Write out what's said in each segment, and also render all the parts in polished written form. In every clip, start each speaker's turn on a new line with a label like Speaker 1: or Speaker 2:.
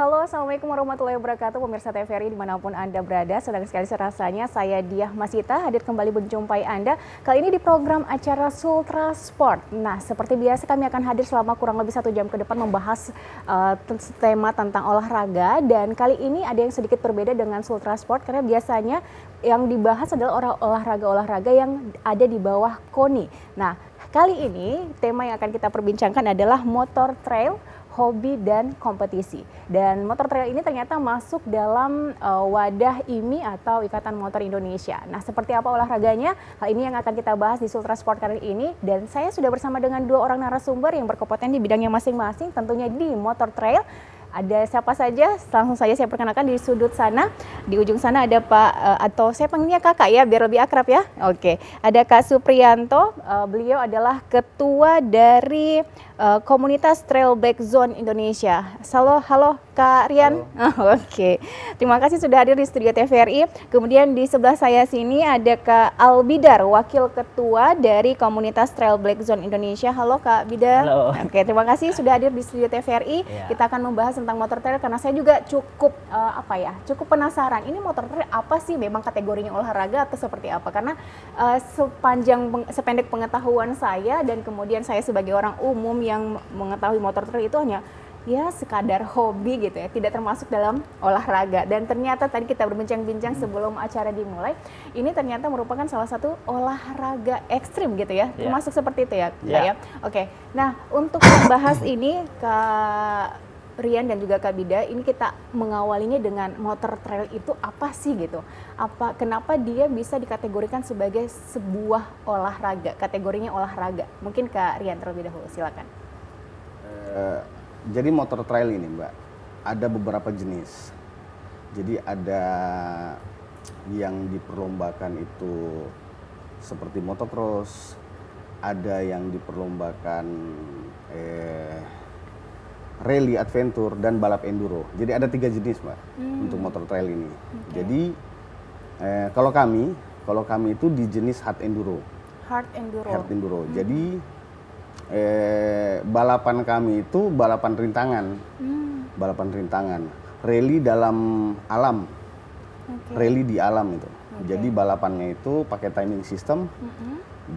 Speaker 1: Halo, Assalamualaikum warahmatullahi wabarakatuh, pemirsa TVRI dimanapun Anda berada. Senang sekali rasanya saya Diah Masita hadir kembali menjumpai Anda. Kali ini di program acara Sultra Sport. Nah, seperti biasa kami akan hadir selama kurang lebih 1 jam ke depan membahas tema tentang olahraga. Dan kali ini ada yang sedikit berbeda dengan Sultra Sport karena biasanya yang dibahas adalah olahraga-olahraga yang ada di bawah KONI. Nah, kali ini tema yang akan kita perbincangkan adalah motor trail, hobi dan kompetisi. Dan motor trail ini ternyata masuk dalam wadah IMI atau Ikatan Motor Indonesia. Nah, seperti apa olahraganya? Hal ini yang akan kita bahas di Sultra Sport kali ini. Dan saya sudah bersama dengan 2 orang narasumber yang berkompeten di bidangnya masing-masing, tentunya di motor trail. Ada siapa saja? Langsung saja saya perkenalkan di sudut sana. Di ujung sana ada Pak, atau saya panggilnya Kakak ya, biar lebih akrab ya. Oke, ada Kak Supriyanto. Beliau adalah ketua dari komunitas Trail Black Zone Indonesia. Halo Kak Rian. Oke, terima kasih sudah hadir di studio TVRI. Kemudian di sebelah saya sini ada Kak Albidar, wakil ketua dari komunitas Trail Black Zone Indonesia. Halo Kak Bidar.
Speaker 2: Halo.
Speaker 1: Oke, terima kasih sudah hadir di studio TVRI.
Speaker 2: Ya.
Speaker 1: Kita akan membahas tentang motor trail karena saya juga cukup cukup penasaran. Ini motor trail apa sih? Memang kategorinya olahraga atau seperti apa? Karena sependek pengetahuan saya dan kemudian saya sebagai orang umum yang mengetahui motor trail itu hanya ya sekadar hobi gitu ya, tidak termasuk dalam olahraga. Dan ternyata tadi kita berbincang-bincang sebelum acara dimulai, ini ternyata merupakan salah satu olahraga ekstrim gitu ya, termasuk seperti itu ya, Kak ya. Oke, nah untuk membahas ini Kak Rian dan juga Kak Bida, ini kita mengawalinya dengan motor trail itu apa sih gitu? Kenapa dia bisa dikategorikan sebagai sebuah olahraga? Kategorinya olahraga. Mungkin Kak Rian terlebih dahulu, silakan.
Speaker 3: Jadi motor trail ini Mbak, ada beberapa jenis. Jadi ada yang diperlombakan itu seperti motocross, ada yang diperlombakan rally adventure dan balap enduro. Jadi ada 3 jenis Mbak untuk motor trail ini. Jadi kalau kami itu di jenis hard enduro.
Speaker 1: Hard enduro.
Speaker 3: Hard enduro. Jadi balapan kami itu balapan rintangan. Balapan rintangan. Rally dalam alam. Rally di alam itu. Jadi balapannya itu pakai timing system.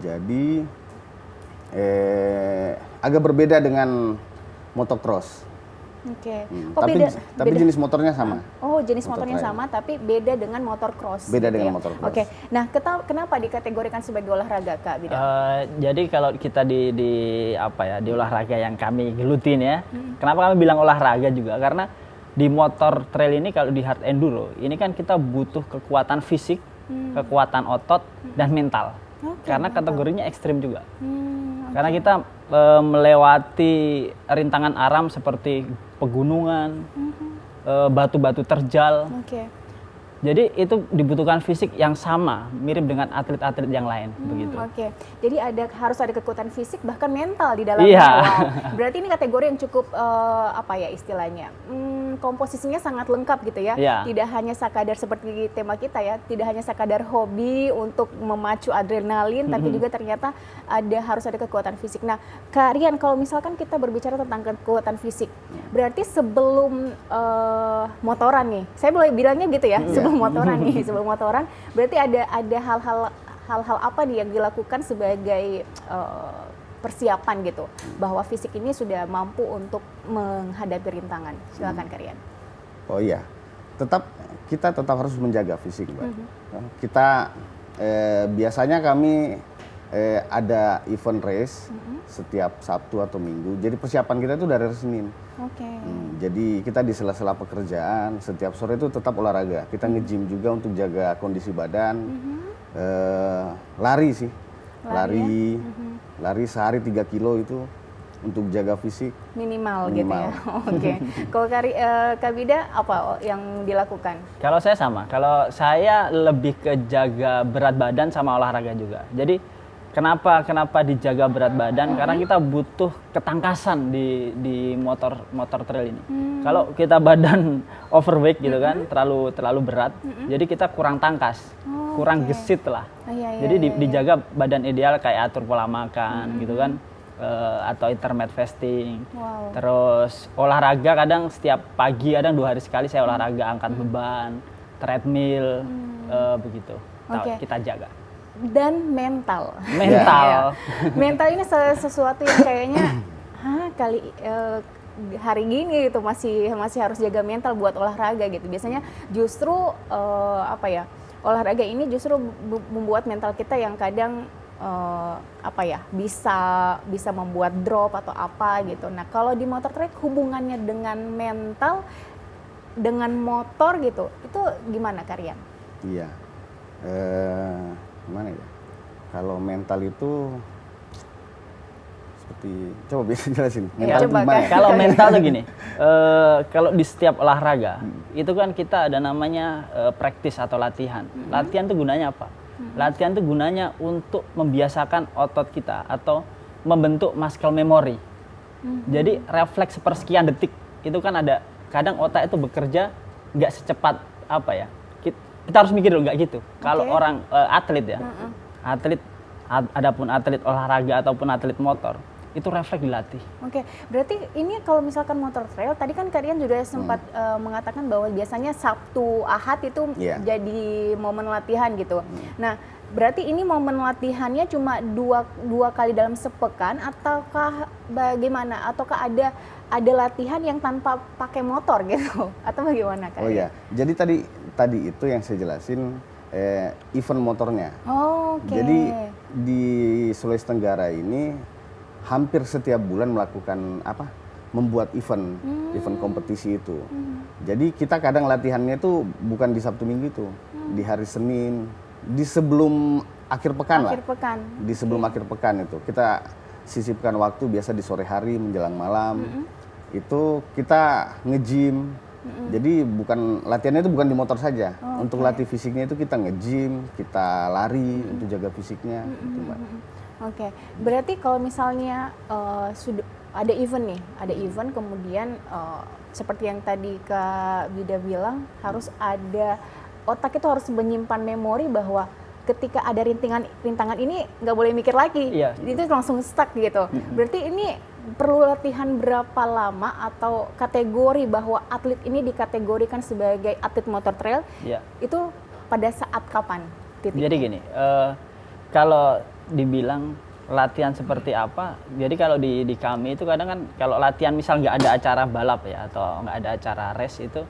Speaker 3: Jadi agak berbeda dengan motocross.
Speaker 1: Oke.
Speaker 3: Tapi jenis motornya sama.
Speaker 1: Oh, jenis motornya sama tapi beda dengan motor cross.
Speaker 3: Beda
Speaker 1: gitu
Speaker 3: dengan
Speaker 1: ya?
Speaker 3: motor cross.
Speaker 1: Oke. Nah, kenapa dikategorikan sebagai olahraga, Kak Bida?
Speaker 2: Jadi kalau kita di olahraga yang kami gelutin ya. Kenapa kami bilang olahraga juga? Karena di motor trail ini kalau di hard enduro, ini kan kita butuh kekuatan fisik, kekuatan otot dan mental. Karena kategorinya ekstrim juga. Karena kita melewati rintangan alam seperti pegunungan, batu-batu terjal. Jadi itu dibutuhkan fisik yang sama, mirip dengan atlet-atlet yang lain begitu.
Speaker 1: Oke. Jadi harus ada kekuatan fisik bahkan mental di dalamnya.
Speaker 2: Iya.
Speaker 1: Wow. Berarti ini kategori yang cukup istilahnya? Komposisinya sangat lengkap gitu ya. Tidak hanya sekadar seperti tema kita ya, tidak hanya sekadar hobi untuk memacu adrenalin, tapi juga ternyata harus ada kekuatan fisik. Nah, Kak Rian, kalau misalkan kita berbicara tentang kekuatan fisik, berarti sebelum motoran nih, saya boleh bilangnya gitu ya, sebelum motoran, berarti ada hal-hal apa nih yang dilakukan sebagai persiapan gitu, bahwa fisik ini sudah mampu untuk menghadapi rintangan. Silakan Kak Rian.
Speaker 3: Oh iya, kita tetap harus menjaga fisik Mbak. Kita biasanya kami ada event race setiap Sabtu atau Minggu. Jadi persiapan kita itu dari hari Senin. Jadi kita di sela-sela pekerjaan setiap sore itu tetap olahraga. Kita nge-gym juga untuk jaga kondisi badan. Lari sih, lari sehari 3 kilo itu untuk jaga fisik. Minimal.
Speaker 1: Gitu ya. Oke. Kalau Kak Bida apa yang dilakukan?
Speaker 2: Kalau saya sama. Kalau saya lebih ke jaga berat badan sama olahraga juga. Jadi kenapa dijaga berat badan? Karena kita butuh ketangkasan di motor trail ini. Kalau kita badan overweight gitu kan, terlalu berat, jadi kita kurang tangkas, kurang gesit lah. Jadi dijaga badan ideal kayak atur pola makan gitu kan. atau intermittent fasting.
Speaker 1: Wow.
Speaker 2: Terus olahraga kadang setiap pagi, kadang 2 hari sekali saya olahraga, angkat beban, treadmill, begitu.
Speaker 1: Oke.
Speaker 2: Kita jaga.
Speaker 1: Dan mental.
Speaker 2: Mental.
Speaker 1: Mental ini sesuatu yang kayaknya hari gini gitu masih harus jaga mental buat olahraga gitu. Biasanya justru olahraga ini justru membuat mental kita yang kadang bisa membuat drop atau apa gitu. Nah, kalau di motor trail hubungannya dengan mental dengan motor gitu, itu gimana Karyan?
Speaker 3: Iya. Gimana ya? Kalau mental itu seperti, coba bisa jelasin. Mental
Speaker 1: coba,
Speaker 3: gimana?
Speaker 1: Kak.
Speaker 2: Kalau mental tuh gini, kalau di setiap olahraga itu kan kita ada namanya praktis atau latihan. Latihan tuh gunanya apa? Latihan tuh gunanya untuk membiasakan otot kita atau membentuk muscle memory. Jadi refleks sepersekian detik itu kan ada, kadang otak itu bekerja nggak secepat apa ya. Kita harus mikir dulu, nggak gitu. Kalau orang atlet ya, adapun atlet olahraga ataupun atlet motor, itu refleks dilatih.
Speaker 1: Oke, berarti ini kalau misalkan motor trail, tadi kan kalian juga sempat mengatakan bahwa biasanya Sabtu Ahad itu jadi momen latihan gitu. Nah, berarti ini momen latihannya cuma dua kali dalam sepekan, ataukah bagaimana? Ataukah ada latihan yang tanpa pakai motor gitu? Atau bagaimana Kak?
Speaker 3: Oh ya, jadi tadi itu yang saya jelasin event motornya.
Speaker 1: Oke.
Speaker 3: Jadi di Sulawesi Tenggara ini hampir setiap bulan melakukan membuat event kompetisi itu. Jadi kita kadang latihannya itu bukan di Sabtu Minggu itu, di hari Senin, di sebelum akhir pekan lah. Di sebelum akhir pekan itu kita sisipkan waktu, biasa di sore hari menjelang malam. Itu kita nge-gym. Jadi latihannya itu bukan di motor saja. Untuk latih fisiknya itu kita nge-gym, kita lari untuk jaga fisiknya. Gitu, Mbak.
Speaker 1: Oke, berarti kalau misalnya sudah ada event nih, kemudian seperti yang tadi Kak Bida bilang, harus ada otak itu harus menyimpan memori bahwa ketika ada rintangan ini nggak boleh mikir lagi, itu langsung stuck gitu. Berarti ini perlu latihan berapa lama atau kategori bahwa atlet ini dikategorikan sebagai atlet motor trail? Itu pada saat kapan?
Speaker 2: Jadi gini, kalau dibilang latihan seperti apa, jadi kalau di kami itu kadang kan kalau latihan misal nggak ada acara balap ya atau nggak ada acara race itu,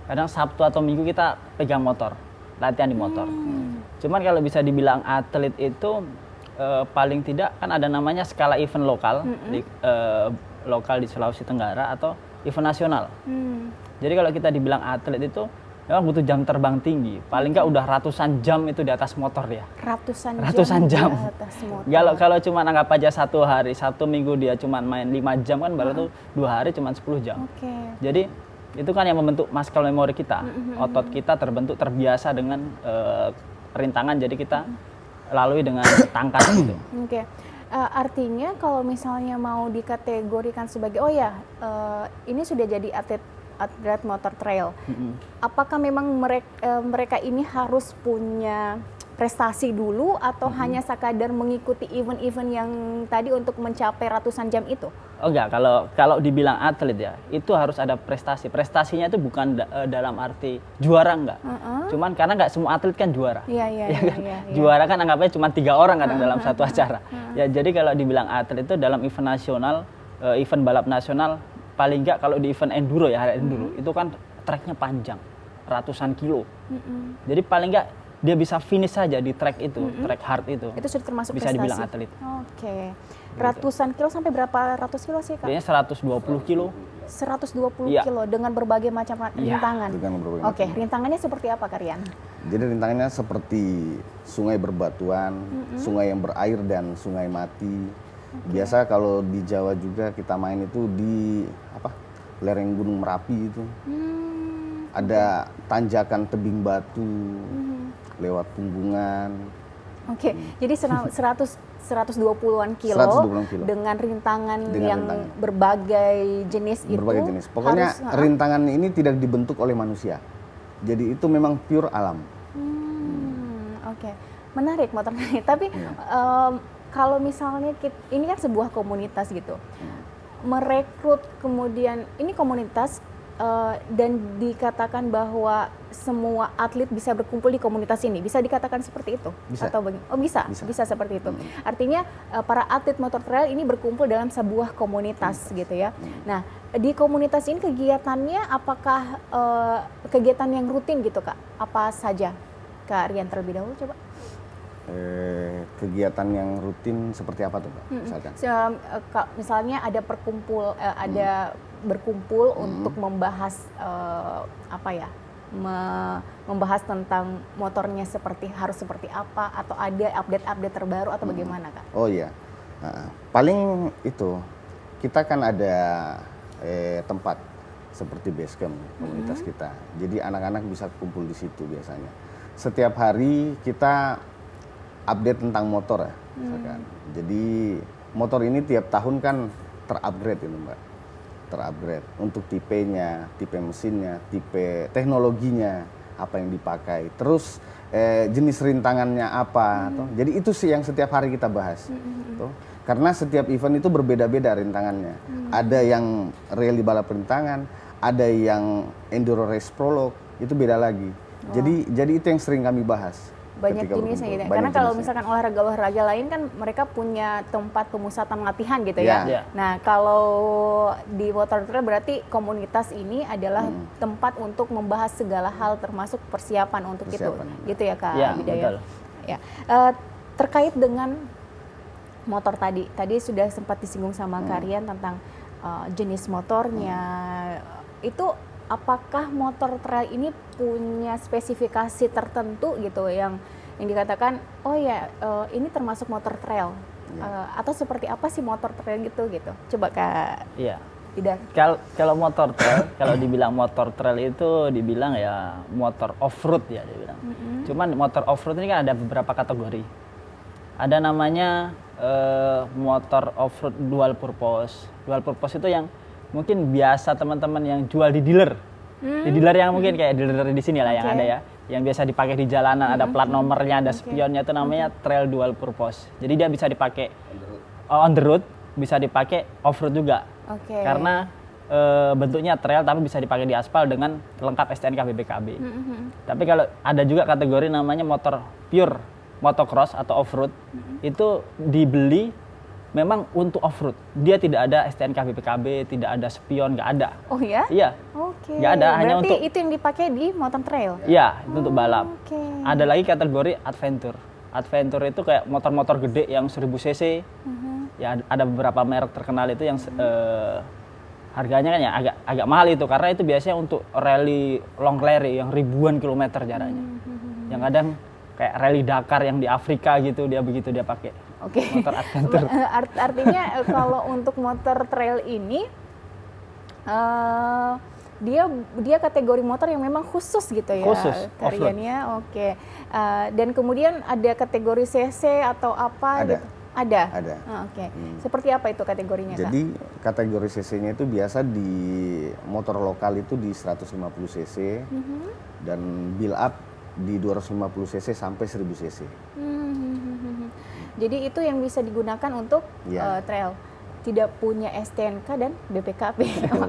Speaker 2: kadang Sabtu atau Minggu kita pegang motor, latihan di motor. Cuman kalau bisa dibilang atlet itu paling tidak kan ada namanya skala event lokal, lokal di Sulawesi Tenggara atau event nasional. Jadi kalau kita dibilang atlet itu memang butuh jam terbang tinggi, paling nggak udah ratusan jam itu di atas motor dia. Ratusan jam.
Speaker 1: Di atas motor.
Speaker 2: Kalau cuma anggap aja satu hari, Sabtu Minggu dia cuma main 5 jam kan, baru tuh 2 hari cuma 10 jam. Jadi itu kan yang membentuk muscle memory kita, otot kita terbiasa dengan rintangan, jadi kita lalui dengan tangkas gitu.
Speaker 1: Artinya kalau misalnya mau dikategorikan sebagai ini sudah jadi atlet motor trail, apakah memang mereka ini harus punya prestasi dulu atau hanya sekadar mengikuti event-event yang tadi untuk mencapai ratusan jam itu?
Speaker 2: Oh enggak, kalau dibilang atlet ya, itu harus ada prestasi. Prestasinya itu bukan dalam arti juara enggak. Cuman karena enggak semua atlet kan juara. Iya. Juara kan anggapnya cuma 3 orang kadang dalam satu acara. Ya, jadi kalau dibilang atlet itu dalam event nasional, event balap nasional, paling enggak kalau di event enduro ya, enduro, itu kan treknya panjang, ratusan kilo. Jadi paling enggak dia bisa finish saja di track itu, track hard itu.
Speaker 1: Itu sudah termasuk
Speaker 2: bisa
Speaker 1: prestasi.
Speaker 2: Dibilang atlet.
Speaker 1: Oke. Ratusan kilo sampai berapa ratus kilo sih Kak?
Speaker 2: Kayaknya 120 kilo.
Speaker 1: 120 kilo dengan berbagai macam rintangan. Oke, rintangannya seperti apa Karyan?
Speaker 3: Jadi rintangannya seperti sungai berbatuan, sungai yang berair dan sungai mati. Biasa kalau di Jawa juga kita main itu di lereng Gunung Merapi itu. Ada tanjakan tebing batu, lewat punggungan.
Speaker 1: Oke, jadi 120-an kilo,
Speaker 3: 120-an kilo
Speaker 1: dengan rintangan berbagai jenis itu.
Speaker 3: Berbagai jenis. Pokoknya rintangan ini tidak dibentuk oleh manusia. Jadi itu memang pure alam.
Speaker 1: Oke, menarik motor ini. Tapi kalau misalnya ini kan sebuah komunitas gitu, merekrut kemudian ini komunitas dan dikatakan bahwa semua atlet bisa berkumpul di komunitas ini, bisa dikatakan seperti itu?
Speaker 3: Bisa.
Speaker 1: Atau bagaimana? Oh bisa seperti itu. Artinya para atlet motor trail ini berkumpul dalam sebuah komunitas gitu ya. Nah di komunitas ini kegiatannya apakah kegiatan yang rutin gitu Kak? Apa saja? Kak Rian terlebih dahulu coba.
Speaker 3: Kegiatan yang rutin seperti apa tuh Mbak? Misalkan?
Speaker 1: Misalnya ada berkumpul untuk membahas membahas tentang motornya harus seperti apa, atau ada update terbaru atau bagaimana Kak?
Speaker 3: Oh iya, paling itu kita kan ada tempat seperti basecamp komunitas kita. Jadi anak-anak bisa kumpul di situ biasanya. Setiap hari kita update tentang motor ya, misalkan. Jadi motor ini tiap tahun kan terupgrade itu Mbak. Terupgrade untuk tipenya, tipe mesinnya, tipe teknologinya, apa yang dipakai. Terus jenis rintangannya apa. Jadi itu sih yang setiap hari kita bahas. Karena setiap event itu berbeda-beda rintangannya. Ada yang rally balap rintangan, ada yang enduro race prolog, itu beda lagi. Jadi itu yang sering kami bahas.
Speaker 1: Banyak jenisnya gitu. Karena kalau misalkan olahraga lain kan mereka punya tempat pemusatan latihan gitu ya.
Speaker 2: Yeah.
Speaker 1: Nah kalau di motor trail berarti komunitas ini adalah tempat untuk membahas segala hal termasuk persiapan untuk itu. Gitu ya Kak Bidaya.
Speaker 2: Betul.
Speaker 1: Ya. Terkait dengan motor tadi sudah sempat disinggung sama Kak Rian tentang jenis motornya. Itu apakah motor trail ini punya spesifikasi tertentu gitu yang dikatakan ini termasuk motor trail atau seperti apa sih motor trail gitu? Coba Kak.
Speaker 2: Iya.
Speaker 1: Tidak.
Speaker 2: Kalau motor trail, kalau dibilang motor trail itu dibilang ya motor off-road ya dibilang. Cuman motor off-road ini kan ada beberapa kategori. Ada namanya motor off-road dual purpose. Dual purpose itu yang mungkin biasa teman-teman yang jual di dealer. Di dealer yang mungkin kayak dealer di sini lah yang ada ya. Yang biasa dipakai di jalanan, ada plat nomornya, ada spionnya, itu namanya trail dual purpose. Jadi dia bisa dipakai on the road, bisa dipakai off-road juga. Karena bentuknya trail tapi bisa dipakai di aspal dengan lengkap STNK BPKB. Tapi kalau ada juga kategori namanya motor pure motocross atau off-road, itu dibeli memang untuk off-road. Dia tidak ada STNK BPKB, tidak ada spion, nggak ada.
Speaker 1: Oh ya?
Speaker 2: Iya.
Speaker 1: Oke.
Speaker 2: Nggak ada, hanya
Speaker 1: berarti
Speaker 2: untuk
Speaker 1: itu yang dipakai di motor trail?
Speaker 2: Iya, itu untuk balap.
Speaker 1: Okay.
Speaker 2: Ada lagi kategori adventure. Adventure itu kayak motor-motor gede yang 1000 cc. Ya ada beberapa merek terkenal itu yang harganya kan ya agak mahal itu, karena itu biasanya untuk rally long rally yang ribuan kilometer jaraknya. Yang kadang kayak rally Dakar yang di Afrika gitu, dia pakai. Motor adventure.
Speaker 1: Artinya kalau untuk motor trail ini dia kategori motor yang memang khusus gitu ya.
Speaker 2: Khusus,
Speaker 1: tariannya. Dan kemudian ada kategori CC atau apa
Speaker 3: Ada.
Speaker 1: gitu? Ada.
Speaker 3: Ada.
Speaker 1: Seperti apa itu kategorinya, Kak?
Speaker 3: Jadi kategori cc-nya itu biasa di motor lokal itu di 150 cc dan build up di 250 cc sampai 1000 cc.
Speaker 1: Jadi itu yang bisa digunakan untuk trail. Tidak punya STNK dan BPKB.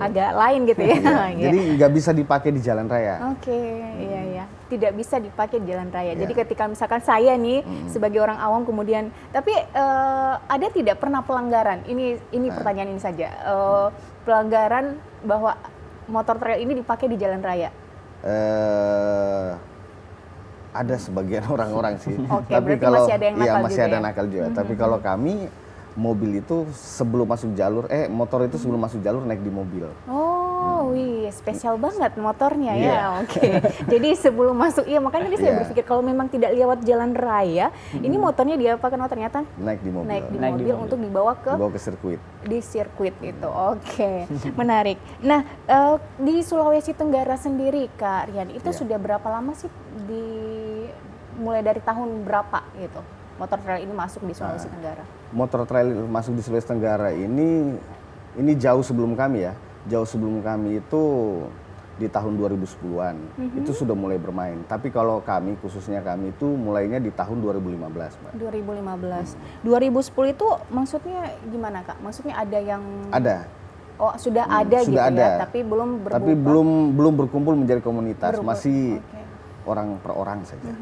Speaker 1: Agak lain gitu ya.
Speaker 3: Jadi nggak bisa dipakai di jalan raya.
Speaker 1: Iya. Tidak bisa dipakai di jalan raya. Jadi ketika misalkan saya nih sebagai orang awam kemudian, tapi ada tidak pernah pelanggaran? Ini pertanyaan ini saja. Pelanggaran bahwa motor trail ini dipakai di jalan raya.
Speaker 3: Ada sebagian orang-orang sih.
Speaker 1: Tapi kalau masih ada yang nakal
Speaker 3: masih ada nakal juga. Tapi kalau kami mobil itu sebelum masuk jalur, motor itu sebelum masuk jalur naik di mobil.
Speaker 1: Spesial banget motornya ya. Jadi sebelum masuk, makanya tadi saya berpikir kalau memang tidak lewat jalan raya, ini motornya diapakan? Ternyata
Speaker 3: naik di mobil.
Speaker 1: Untuk dibawa ke
Speaker 3: sirkuit.
Speaker 1: Di sirkuit itu. Menarik. Nah, di Sulawesi Tenggara sendiri Kak Rian, itu sudah berapa lama sih mulai dari tahun berapa gitu motor trail ini masuk di Sulawesi Tenggara?
Speaker 3: Motor trail masuk di Sulawesi Tenggara ini jauh sebelum kami ya. Jauh sebelum kami itu di tahun 2010-an. Itu sudah mulai bermain. Tapi kalau kami, khususnya kami itu mulainya di tahun 2015, Mbak.
Speaker 1: 2015. 2010 itu maksudnya gimana, Kak? Maksudnya ada yang
Speaker 3: Ada.
Speaker 1: Oh, sudah ada gitu
Speaker 3: sudah
Speaker 1: ya,
Speaker 3: ada.
Speaker 1: tapi belum berbuka.
Speaker 3: Tapi belum berkumpul menjadi komunitas, masih
Speaker 1: Oke.
Speaker 3: orang per orang saja.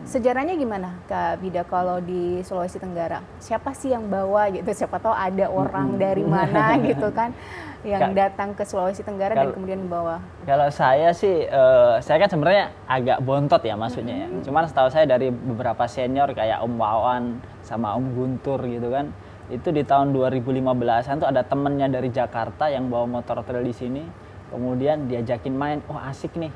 Speaker 1: Sejarahnya gimana, Kak Bida, kalau di Sulawesi Tenggara? Siapa sih yang bawa gitu? Siapa tahu ada orang dari mana gitu kan yang datang ke Sulawesi Tenggara dan kemudian membawa.
Speaker 2: Kalau saya sih, saya kan sebenarnya agak bontot ya maksudnya ya. Cuman setahu saya dari beberapa senior kayak Om Wawan sama Om Guntur gitu kan, itu di tahun 2015-an tuh ada temennya dari Jakarta yang bawa motor trail di sini, kemudian diajakin main, oh asik nih,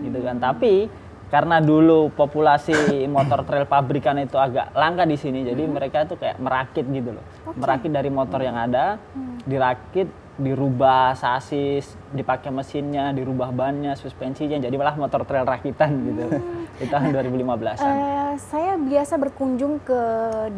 Speaker 2: gitu kan. Tapi karena dulu populasi motor trail pabrikan itu agak langka di sini, jadi mereka itu kayak merakit gitu loh, merakit dari motor yang ada, dirakit, dirubah sasis, dipakai mesinnya, dirubah bannya, suspensinya, jadi malah motor trail rakitan gitu di tahun 2015-an.
Speaker 1: Saya biasa berkunjung ke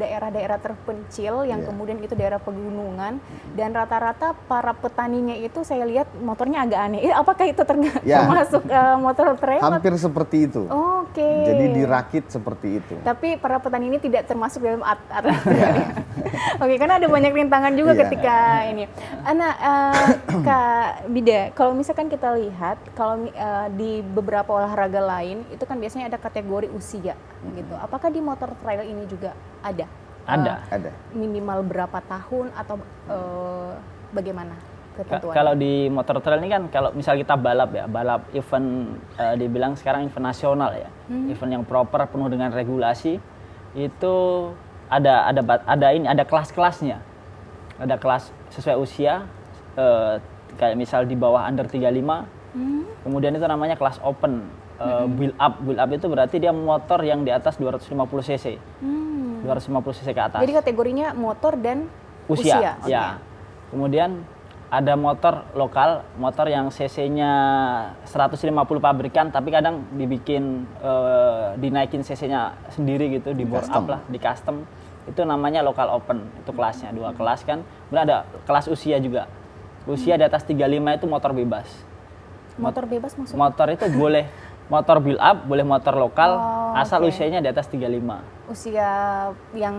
Speaker 1: daerah-daerah terpencil yang kemudian itu daerah pegunungan, dan rata-rata para petaninya itu saya lihat motornya agak aneh. Apakah itu termasuk motor trail?
Speaker 3: Hampir seperti itu.
Speaker 1: Oke.
Speaker 3: Jadi dirakit seperti itu.
Speaker 1: Tapi para petani ini tidak termasuk dalam atlet. Oke, karena ada banyak rintangan juga ketika ini. Nah, Kak Bida, kalau misalkan kita lihat, kalau di beberapa olahraga lain itu kan biasanya ada kategori usia gitu. Apakah di motor trail ini juga ada?
Speaker 2: Ada.
Speaker 1: Minimal berapa tahun atau bagaimana ketentuan?
Speaker 2: Kalau di motor trail ini kan kalau misal kita balap ya, balap event dibilang sekarang event nasional ya, event yang proper penuh dengan regulasi, itu ada kelas-kelasnya, ada kelas sesuai usia, kayak misal di bawah under 35, kemudian itu namanya kelas open, build up itu berarti dia motor yang di atas 250 cc, 250 cc ke atas.
Speaker 1: Jadi kategorinya motor dan usia.
Speaker 2: Ya. Kemudian ada motor lokal, motor yang cc-nya 150 pabrikan, tapi kadang dibikin dinaikin cc-nya sendiri gitu, di bore up lah, di custom. Itu namanya lokal open, itu kelasnya 2 kelas kan. Kemudian ada kelas usia juga. Usia di atas 35 itu motor bebas.
Speaker 1: Motor bebas maksudnya?
Speaker 2: Motor itu boleh motor build up, boleh motor lokal, asal usianya di atas 35.
Speaker 1: Usia yang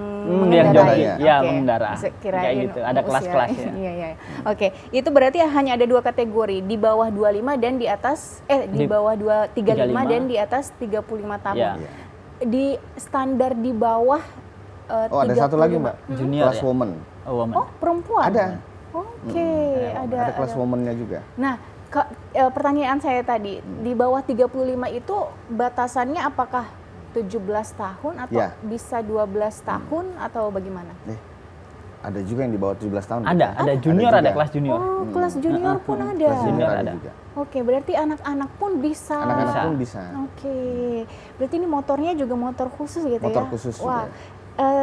Speaker 2: mengendarai,
Speaker 3: ya,
Speaker 2: mengendara. Kayak gitu, ada kelas-kelasnya.
Speaker 1: Iya. Oke, itu berarti hanya ada 2 kategori, di bawah 25 dan di atas di bawah 35 dan di atas 35 tahun.
Speaker 2: Ya.
Speaker 1: Di standar di bawah
Speaker 3: ada satu lagi, Mbak.
Speaker 2: Junior
Speaker 3: kelas
Speaker 2: ya?
Speaker 3: woman.
Speaker 2: Woman.
Speaker 1: Oh, perempuan.
Speaker 3: Ada.
Speaker 1: Oke,
Speaker 3: Ada kelas woman-nya juga.
Speaker 1: Nah, pertanyaan saya tadi, di bawah 35 itu batasannya apakah 17 tahun atau bisa 12 tahun atau bagaimana?
Speaker 3: Ada juga yang di bawah 17 tahun.
Speaker 2: Ada junior, ada kelas junior.
Speaker 1: Oh, kelas junior pun ada.
Speaker 3: Kelas junior ada juga.
Speaker 1: Oke, berarti anak-anak pun bisa.
Speaker 3: Anak-anak pun bisa.
Speaker 1: Oke, berarti ini motornya juga motor khusus gitu ya?
Speaker 3: Motor khusus
Speaker 1: Wah.
Speaker 3: juga.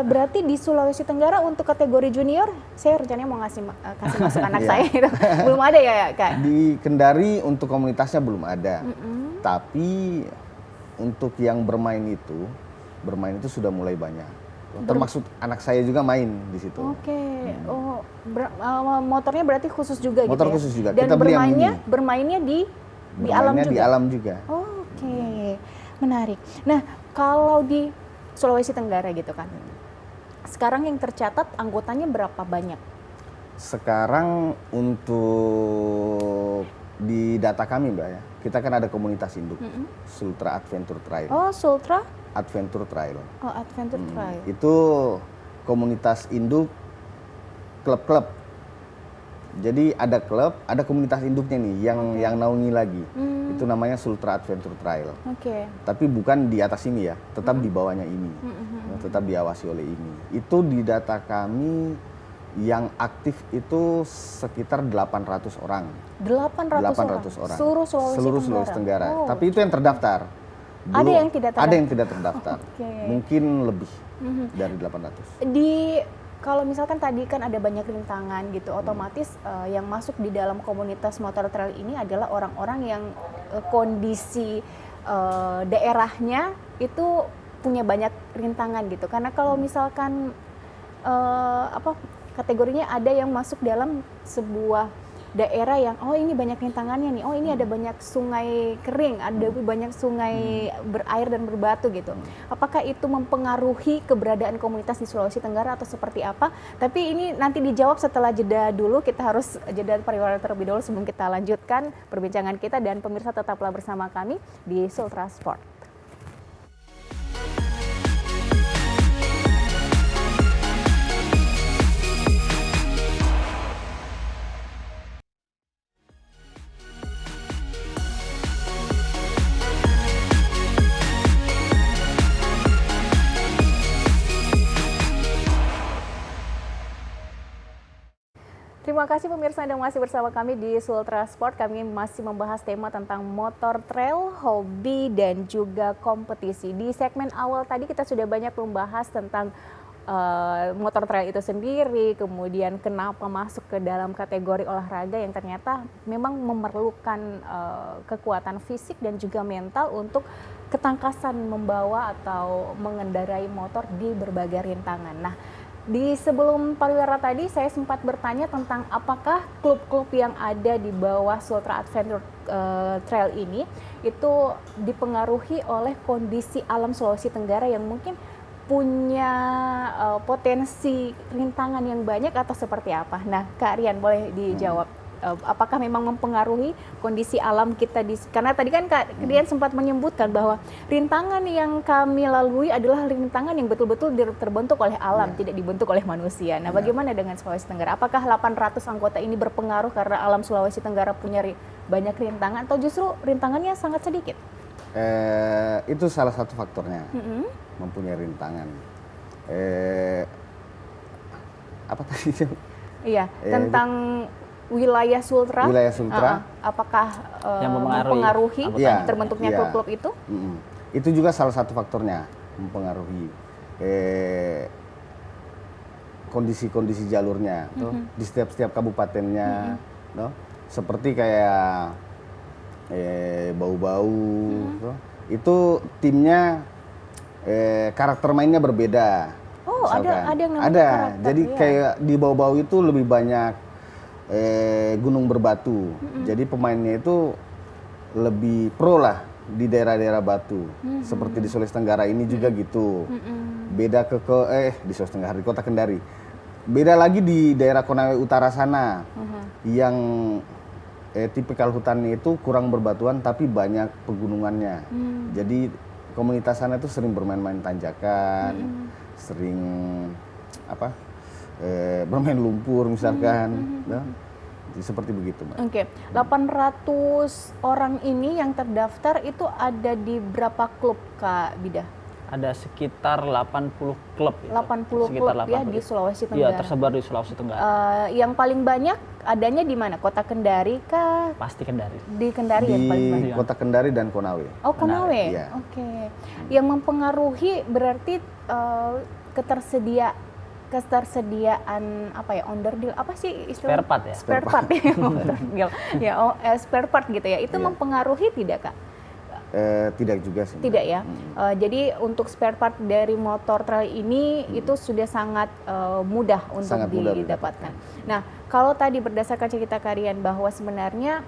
Speaker 1: Berarti di Sulawesi Tenggara untuk kategori junior, saya rencananya mau kasih masuk anak saya itu. Belum ada ya, Kak?
Speaker 3: Di Kendari untuk komunitasnya belum ada. Tapi untuk yang bermain itu sudah mulai banyak. Termasuk anak saya juga main di situ.
Speaker 1: Oke. Oh, motornya berarti khusus juga
Speaker 3: motor
Speaker 1: gitu ya?
Speaker 3: khusus juga.
Speaker 1: Dan
Speaker 3: kita beli yang mini.
Speaker 1: bermainnya di alam juga?
Speaker 3: Di alam juga.
Speaker 1: Oke, menarik. Nah, kalau di Sulawesi Tenggara gitu kan, sekarang yang tercatat anggotanya berapa banyak?
Speaker 3: Sekarang untuk di data kami, Mbak ya, kita kan ada komunitas induk, Sultra Adventure Trail.
Speaker 1: Oh, Sultra?
Speaker 3: Adventure Trail.
Speaker 1: Oh, Adventure Trail.
Speaker 3: Itu komunitas induk klub-klub. Jadi ada klub, ada komunitas induknya nih yang naungi lagi. Itu namanya Sultra Adventure Trail.
Speaker 1: Oke.
Speaker 3: Tapi bukan di atas ini ya, tetap di bawahnya ini. Tetap diawasi oleh ini. Itu di data kami yang aktif itu sekitar 800 orang.
Speaker 1: 800 orang? Seluruh Sulawesi
Speaker 3: Tenggara.
Speaker 1: Oh.
Speaker 3: Tapi itu yang terdaftar. Dulu,
Speaker 1: ada yang tidak terdaftar?
Speaker 3: Ada yang tidak terdaftar.
Speaker 1: Okay.
Speaker 3: Mungkin lebih dari 800.
Speaker 1: Kalau misalkan tadi kan ada banyak rintangan gitu, otomatis yang masuk di dalam komunitas motor trail ini adalah orang-orang yang kondisi daerahnya itu punya banyak rintangan gitu. Karena kalau misalkan kategorinya ada yang masuk dalam sebuah daerah yang oh ini banyak rintangannya nih, oh ini ada banyak sungai kering, ada banyak sungai berair dan berbatu gitu. Apakah itu mempengaruhi keberadaan komunitas di Sulawesi Tenggara atau seperti apa? Tapi ini nanti dijawab setelah jeda dulu. Kita harus jeda pariwara terlebih dahulu sebelum kita lanjutkan perbincangan kita, dan pemirsa tetaplah bersama kami di Sultra Sport. Terima kasih pemirsa Anda masih bersama kami di Sultra Sport. Kami masih membahas tema tentang motor trail, hobi, dan juga kompetisi. Di segmen awal tadi kita sudah banyak membahas tentang motor trail itu sendiri, kemudian kenapa masuk ke dalam kategori olahraga yang ternyata memang memerlukan kekuatan fisik dan juga mental untuk ketangkasan membawa atau mengendarai motor di berbagai rintangan. Nah, di sebelum pariwara tadi saya sempat bertanya tentang apakah klub-klub yang ada di bawah Sultra Adventure Trail ini itu dipengaruhi oleh kondisi alam Sulawesi Tenggara yang mungkin punya potensi rintangan yang banyak atau seperti apa? Nah, Kak Rian boleh dijawab. Apakah memang mempengaruhi kondisi alam kita karena tadi kan Kak Rian sempat menyebutkan bahwa rintangan yang kami lalui adalah rintangan yang betul-betul terbentuk oleh alam, tidak dibentuk oleh manusia. Nah, bagaimana dengan Sulawesi Tenggara? Apakah 800 anggota ini berpengaruh karena alam Sulawesi Tenggara punya banyak rintangan atau justru rintangannya sangat sedikit?
Speaker 3: Itu salah satu faktornya, mempunyai rintangan. Apa tadi?
Speaker 1: Iya, tentang wilayah Sultra, apakah
Speaker 2: yang
Speaker 1: mempengaruhi terbentuknya klub-klub itu?
Speaker 3: Itu juga salah satu faktornya, mempengaruhi kondisi-kondisi jalurnya di setiap kabupatennya, seperti kayak bau-bau, itu timnya karakter mainnya berbeda.
Speaker 1: Oh, ada yang namanya karakter.
Speaker 3: Jadi kayak di bau-bau itu lebih banyak gunung berbatu, jadi pemainnya itu lebih pro lah di daerah-daerah batu, seperti di Sulawesi Tenggara ini juga gitu. Beda di Sulawesi Tenggara, di Kota Kendari. Beda lagi di daerah Konawe Utara sana, yang tipikal hutannya itu kurang berbatuan tapi banyak pegunungannya. Jadi komunitas sana itu sering bermain-main tanjakan, sering bermain lumpur misalkan, seperti begitu, Mbak.
Speaker 1: Oke, 800 orang ini yang terdaftar itu ada di berapa klub, Kak Bida?
Speaker 2: Ada sekitar 80 klub.
Speaker 1: 80 klub ya di Sulawesi Tenggara.
Speaker 2: Iya, tersebar di Sulawesi Tenggara.
Speaker 1: Yang paling banyak adanya di mana? Kota Kendari kah?
Speaker 2: Pasti Kendari.
Speaker 1: Di Kendari yang paling banyak.
Speaker 3: Di Kota Kendari dan Konawe.
Speaker 1: Oh, Konawe.
Speaker 3: Iya.
Speaker 1: Oke. Yang mempengaruhi berarti ketersediaan onderdil, apa sih istilah?
Speaker 2: Spare part ya.
Speaker 1: Spare part ya, spare part gitu ya. Itu mempengaruhi tidak, Kak?
Speaker 3: Tidak juga sih.
Speaker 1: Tidak ya. Jadi untuk spare part dari motor trail ini itu sudah sangat mudah untuk didapatkan. Nah, kalau tadi berdasarkan cerita Karian bahwa sebenarnya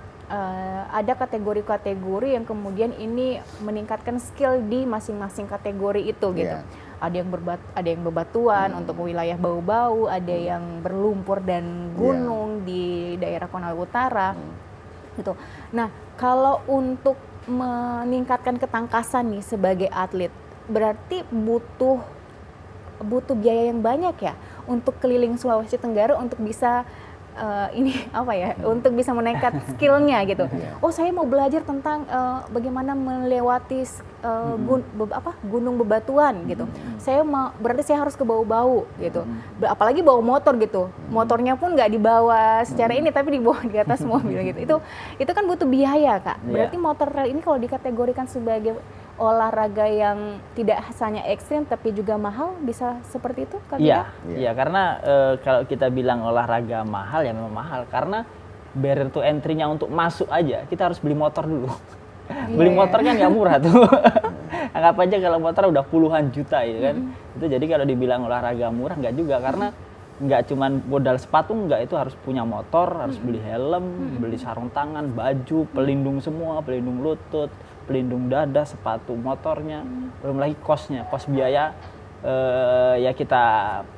Speaker 1: ada kategori-kategori yang kemudian ini meningkatkan skill di masing-masing kategori itu gitu. Ada yang bebatuan untuk wilayah bau-bau, ada yang berlumpur dan gunung di daerah Konawe Utara gitu. Nah, kalau untuk meningkatkan ketangkasan nih sebagai atlet, berarti butuh biaya yang banyak ya untuk keliling Sulawesi Tenggara untuk bisa untuk bisa menaikkan skillnya gitu. Oh, saya mau belajar tentang bagaimana melewati gunung bebatuan gitu. Berarti saya harus ke bau-bau gitu. Apalagi bawa motor gitu. Motornya pun nggak dibawa secara ini, tapi dibawa di atas mobil gitu. Itu kan butuh biaya, Kak. Berarti motor trail ini kalau dikategorikan sebagai olahraga yang tidak hanya ekstrim tapi juga mahal, bisa seperti itu, Kak?
Speaker 2: Iya, karena kalau kita bilang olahraga mahal ya memang mahal, karena barrier to entry-nya untuk masuk aja kita harus beli motor dulu. Beli motor kan nggak murah tuh. Anggap aja kalau motor udah puluhan juta gitu kan. Itu jadi kalau dibilang olahraga murah nggak juga, karena nggak cuman modal sepatu, nggak, itu harus punya motor, harus beli helm, beli sarung tangan, baju, pelindung semua, pelindung lutut, pelindung dada, sepatu motornya, belum lagi kosnya, kos biaya ya kita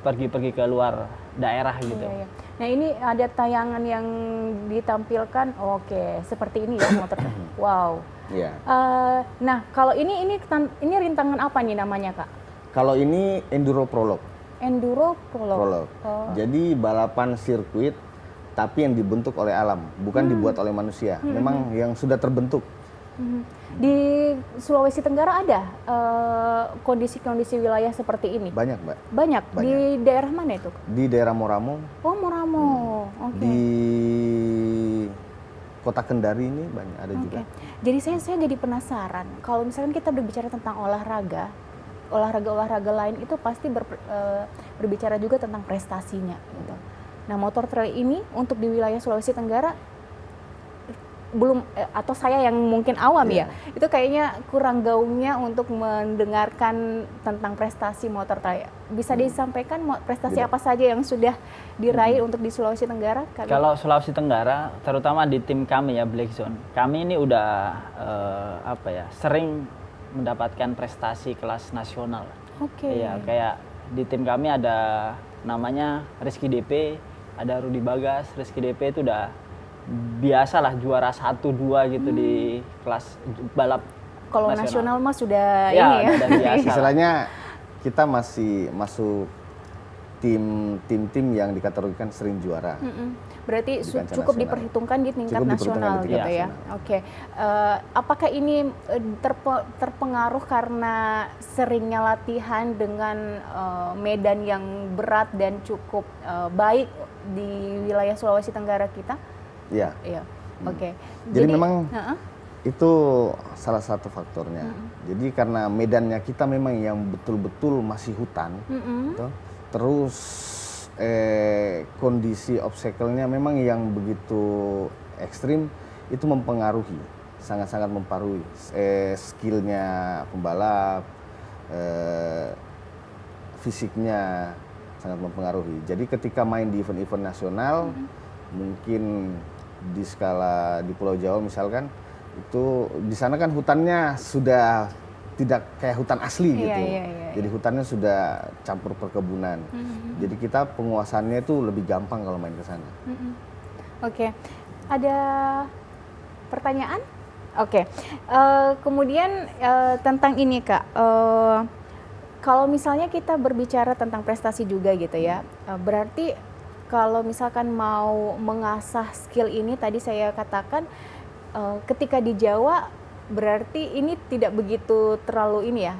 Speaker 2: pergi-pergi ke luar daerah gitu.
Speaker 1: Iya, iya. Nah ini ada tayangan yang ditampilkan, oke, seperti ini ya motor. Wow.
Speaker 3: Iya.
Speaker 1: Nah kalau ini rintangan apa nih namanya Kak?
Speaker 3: Kalau ini Enduro Prolog.
Speaker 1: Enduro Prolog.
Speaker 3: Prolog. Jadi balapan sirkuit tapi yang dibentuk oleh alam, bukan dibuat oleh manusia. Memang yang sudah terbentuk.
Speaker 1: Di Sulawesi Tenggara ada kondisi-kondisi wilayah seperti ini?
Speaker 3: Banyak, Mbak.
Speaker 1: Banyak. Di daerah mana itu?
Speaker 3: Di daerah Moramo.
Speaker 1: Oh, Moramo. Oke.
Speaker 3: Di Kota Kendari ini banyak ada juga.
Speaker 1: Jadi saya jadi penasaran. Kalau misalkan kita berbicara tentang olahraga lain itu pasti berbicara juga tentang prestasinya gitu. Nah, motor trail ini untuk di wilayah Sulawesi Tenggara belum atau saya yang mungkin awam ya, itu kayaknya kurang gaungnya untuk mendengarkan tentang prestasi motor trail. Bisa disampaikan prestasi apa saja yang sudah diraih untuk di Sulawesi Tenggara?
Speaker 2: Kalau Sulawesi Tenggara, terutama di tim kami ya Black Zone, kami ini udah sering mendapatkan prestasi kelas nasional.
Speaker 1: Oke.
Speaker 2: Iya, kayak di tim kami ada namanya Rizky DP, ada Rudi Bagas. Rizky DP itu udah biasalah juara 1-2 gitu di kelas balap.
Speaker 1: Kalau nasional mah sudah
Speaker 2: ya,
Speaker 1: ini ya.
Speaker 2: Udah biasa.
Speaker 3: Istilahnya kita masih masuk tim-tim yang dikategorikan sering juara.
Speaker 1: Berarti cukup diperhitungkan di tingkat nasional gitu ya. Oke. Apakah ini terpengaruh karena seringnya latihan dengan medan yang berat dan cukup baik di wilayah Sulawesi Tenggara kita?
Speaker 3: Iya.
Speaker 1: Iya. Oke.
Speaker 3: Jadi memang itu salah satu faktornya. Jadi karena medannya kita memang yang betul-betul masih hutan, gitu. Terus kondisi obstacle-nya memang yang begitu ekstrim, itu mempengaruhi, sangat-sangat mempengaruhi skill-nya pembalap, fisiknya sangat mempengaruhi. Jadi ketika main di event-event nasional, mungkin di skala di Pulau Jawa misalkan, itu di sana kan hutannya sudah tidak kayak hutan asli gitu. Jadi hutannya sudah campur perkebunan. Jadi kita penguasaannya itu lebih gampang kalau main ke sana.
Speaker 1: Oke. Ada pertanyaan? Oke. Kemudian tentang ini Kak, kalau misalnya kita berbicara tentang prestasi juga gitu ya, berarti kalau misalkan mau mengasah skill ini tadi saya katakan ketika di Jawa berarti ini tidak begitu terlalu ini ya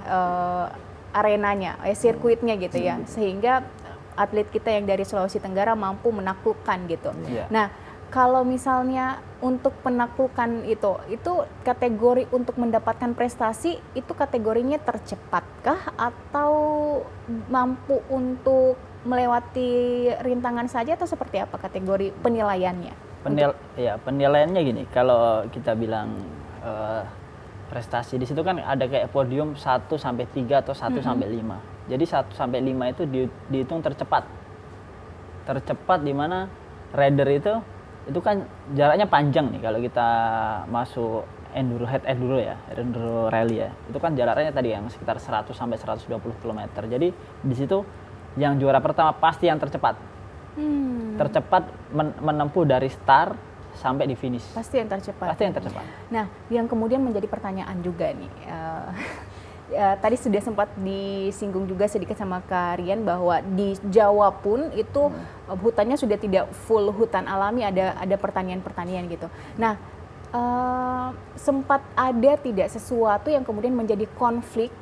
Speaker 1: arenanya, sirkuitnya gitu ya, sehingga atlet kita yang dari Sulawesi Tenggara mampu menaklukkan gitu. Nah, kalau misalnya untuk penaklukan itu kategori untuk mendapatkan prestasi itu kategorinya tercepatkah atau mampu untuk melewati rintangan saja atau seperti apa kategori penilaiannya?
Speaker 2: Penilaiannya gini, kalau kita bilang prestasi di situ kan ada kayak podium 1 sampai 3 atau 1 sampai 5. Jadi 1 sampai 5 itu dihitung tercepat. Tercepat di mana rider itu kan jaraknya panjang nih kalau kita masuk enduro rally ya. Itu kan jaraknya tadi yang sekitar 100 sampai 120 km. Jadi di situ yang juara pertama pasti yang tercepat. Tercepat menempuh dari start sampai di finish.
Speaker 1: Pasti yang tercepat.
Speaker 2: Pasti yang tercepat.
Speaker 1: Nah, yang kemudian menjadi pertanyaan juga nih. Tadi sudah sempat disinggung juga sedikit sama Kak Rian bahwa di Jawa pun itu hutannya sudah tidak full hutan alami, ada pertanian-pertanian gitu. Nah, sempat ada tidak sesuatu yang kemudian menjadi konflik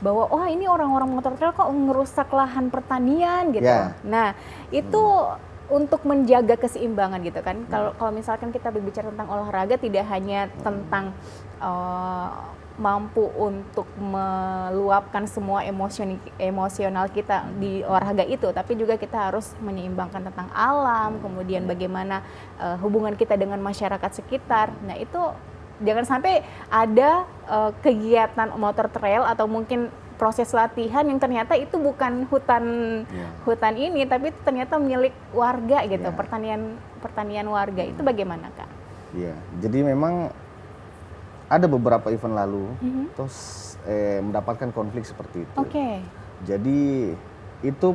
Speaker 1: bahwa ini orang-orang motor trail kok ngerusak lahan pertanian gitu. Nah, itu untuk menjaga keseimbangan gitu kan. Kalau misalkan kita berbicara tentang olahraga tidak hanya tentang mampu untuk meluapkan semua emosional kita di olahraga itu, tapi juga kita harus menyeimbangkan tentang alam, kemudian bagaimana hubungan kita dengan masyarakat sekitar. Nah, itu jangan sampai ada kegiatan motor trail atau mungkin proses latihan yang ternyata itu bukan hutan ini, tapi ternyata milik warga gitu, pertanian warga. Itu bagaimana, Kak?
Speaker 3: Iya, jadi memang ada beberapa event lalu terus mendapatkan konflik seperti itu.
Speaker 1: Oke.
Speaker 3: Jadi itu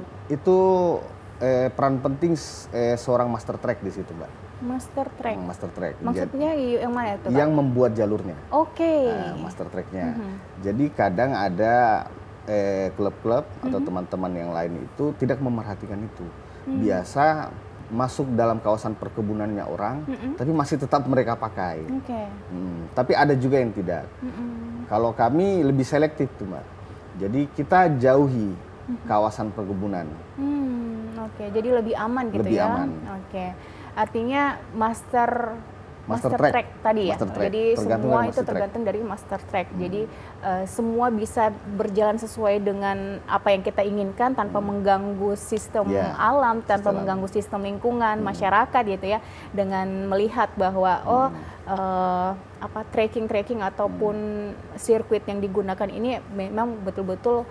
Speaker 3: peran penting seorang master track di situ, Mbak.
Speaker 1: Master track.
Speaker 3: Master track.
Speaker 1: Maksudnya yang mana itu, Kak?
Speaker 3: Yang membuat jalurnya.
Speaker 1: Oke.
Speaker 3: Master tracknya. Jadi kadang ada klub-klub atau teman-teman yang lain itu tidak memerhatikan itu. Biasa masuk dalam kawasan perkebunannya orang, tapi masih tetap mereka pakai.
Speaker 1: Oke.
Speaker 3: Tapi ada juga yang tidak. Kalau kami lebih selektif tuh, Mbak. Jadi kita jauhi kawasan perkebunan.
Speaker 1: Oke, jadi lebih aman gitu
Speaker 3: Lebih
Speaker 1: ya.
Speaker 3: aman.
Speaker 1: Oke. Artinya master
Speaker 3: Master
Speaker 1: track.
Speaker 3: track
Speaker 1: Tadi ya.
Speaker 3: Master track.
Speaker 1: Jadi
Speaker 3: Tergantung
Speaker 1: semua
Speaker 3: dari
Speaker 1: itu
Speaker 3: master track.
Speaker 1: tergantung dari master track. Jadi semua bisa berjalan sesuai dengan apa yang kita inginkan tanpa mengganggu sistem alam, tanpa mengganggu sistem lingkungan, masyarakat gitu ya. Dengan melihat bahwa trekking ataupun sirkuit yang digunakan ini memang betul-betul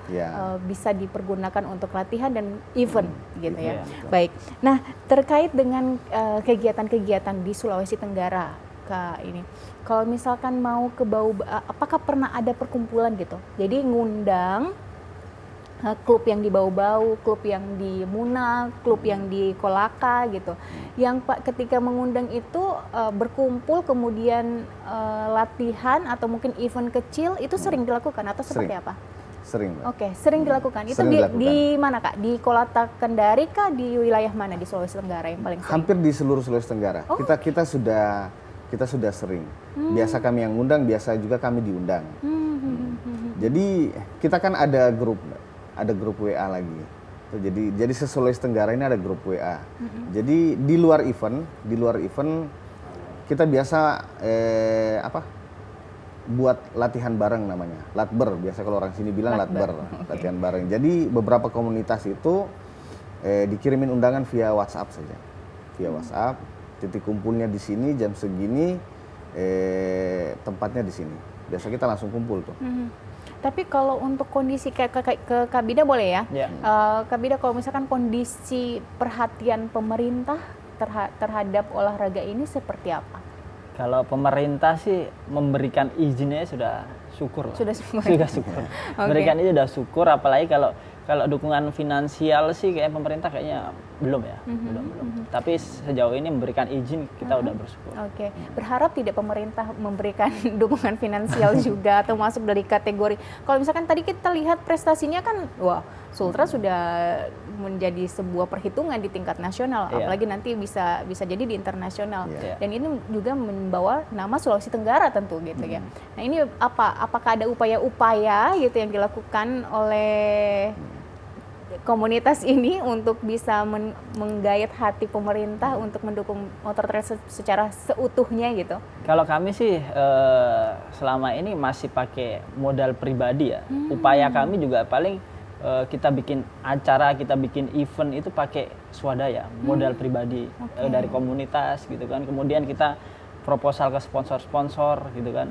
Speaker 1: bisa dipergunakan untuk latihan dan event gitu ya. Baik. Nah, terkait dengan kegiatan-kegiatan di Sulawesi Tenggara, Kak, ini. Kalau misalkan mau ke apakah pernah ada perkumpulan gitu? Jadi ngundang klub yang di Bau-Bau, klub yang di Muna, klub yang di Kolaka gitu. Yang ketika mengundang itu berkumpul kemudian latihan atau mungkin event kecil itu sering dilakukan atau seperti apa?
Speaker 3: Sering, Mbak.
Speaker 1: Oke, sering dilakukan. Itu di mana, Kak? Di Kolata Kendari kah? Di wilayah mana di Sulawesi Tenggara yang paling sering?
Speaker 3: Hampir di seluruh Sulawesi Tenggara. Kita sudah sering. Biasa kami yang ngundang, biasa juga kami diundang. Jadi kita kan ada grup, ada grup WA lagi. Jadi se-Sulawesi Tenggara ini ada grup WA. Jadi di luar event kita biasa buat latihan bareng namanya, latber. Biasa kalau orang sini bilang latber, latihan bareng. Jadi beberapa komunitas itu dikirimin undangan via WhatsApp saja, via WhatsApp. Titik kumpulnya di sini jam segini, tempatnya di sini. Biasa kita langsung kumpul tuh.
Speaker 1: Tapi kalau untuk kondisi ke Kak Bida boleh ya? Kak Bida, kalau misalkan kondisi perhatian pemerintah terhadap olahraga ini seperti apa?
Speaker 2: Kalau pemerintah sih memberikan izinnya sudah syukur lah.
Speaker 1: Sudah syukur.
Speaker 2: Memberikan izin sudah syukur, apalagi kalau dukungan finansial sih kayak pemerintah kayaknya belum ya, belum. Tapi sejauh ini memberikan izin kita udah bersyukur.
Speaker 1: Oke. Berharap tidak pemerintah memberikan dukungan finansial juga atau masuk dari kategori. Kalau misalkan tadi kita lihat prestasinya kan, wah, Sultra sudah menjadi sebuah perhitungan di tingkat nasional, apalagi nanti bisa jadi di internasional. Dan ini juga membawa nama Sulawesi Tenggara tentu gitu ya. Nah, ini apakah ada upaya-upaya gitu yang dilakukan oleh komunitas ini untuk bisa menggayat hati pemerintah untuk mendukung motor trail secara seutuhnya gitu?
Speaker 2: Kalau kami sih selama ini masih pakai modal pribadi ya. Upaya kami juga paling kita bikin acara, kita bikin event itu pakai swadaya, modal pribadi dari komunitas gitu kan. Kemudian kita proposal ke sponsor-sponsor gitu kan.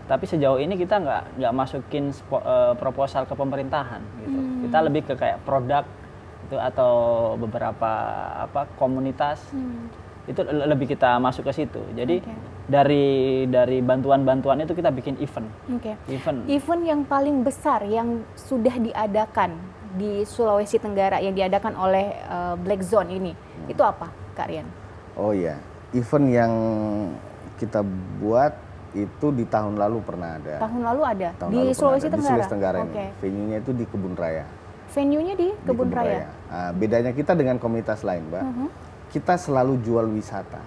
Speaker 2: Tapi sejauh ini kita nggak masukin proposal ke pemerintahan gitu. Kita lebih ke kayak produk itu atau beberapa komunitas itu lebih kita masuk ke situ. Jadi dari bantuan-bantuan itu kita bikin event.
Speaker 1: Event yang paling besar yang sudah diadakan di Sulawesi Tenggara yang diadakan oleh Black Zone ini itu apa, Kak Rian?
Speaker 3: Oh iya, event yang kita buat itu di tahun lalu pernah ada.
Speaker 1: Tahun lalu ada di Sulawesi Tenggara.
Speaker 3: Di Sulawesi Tenggara ini. Venue-nya itu di Kebun Raya.
Speaker 1: Venue-nya di Kebun Raya.
Speaker 3: Nah, bedanya kita dengan komunitas lain, Mbak. Kita selalu jual wisata.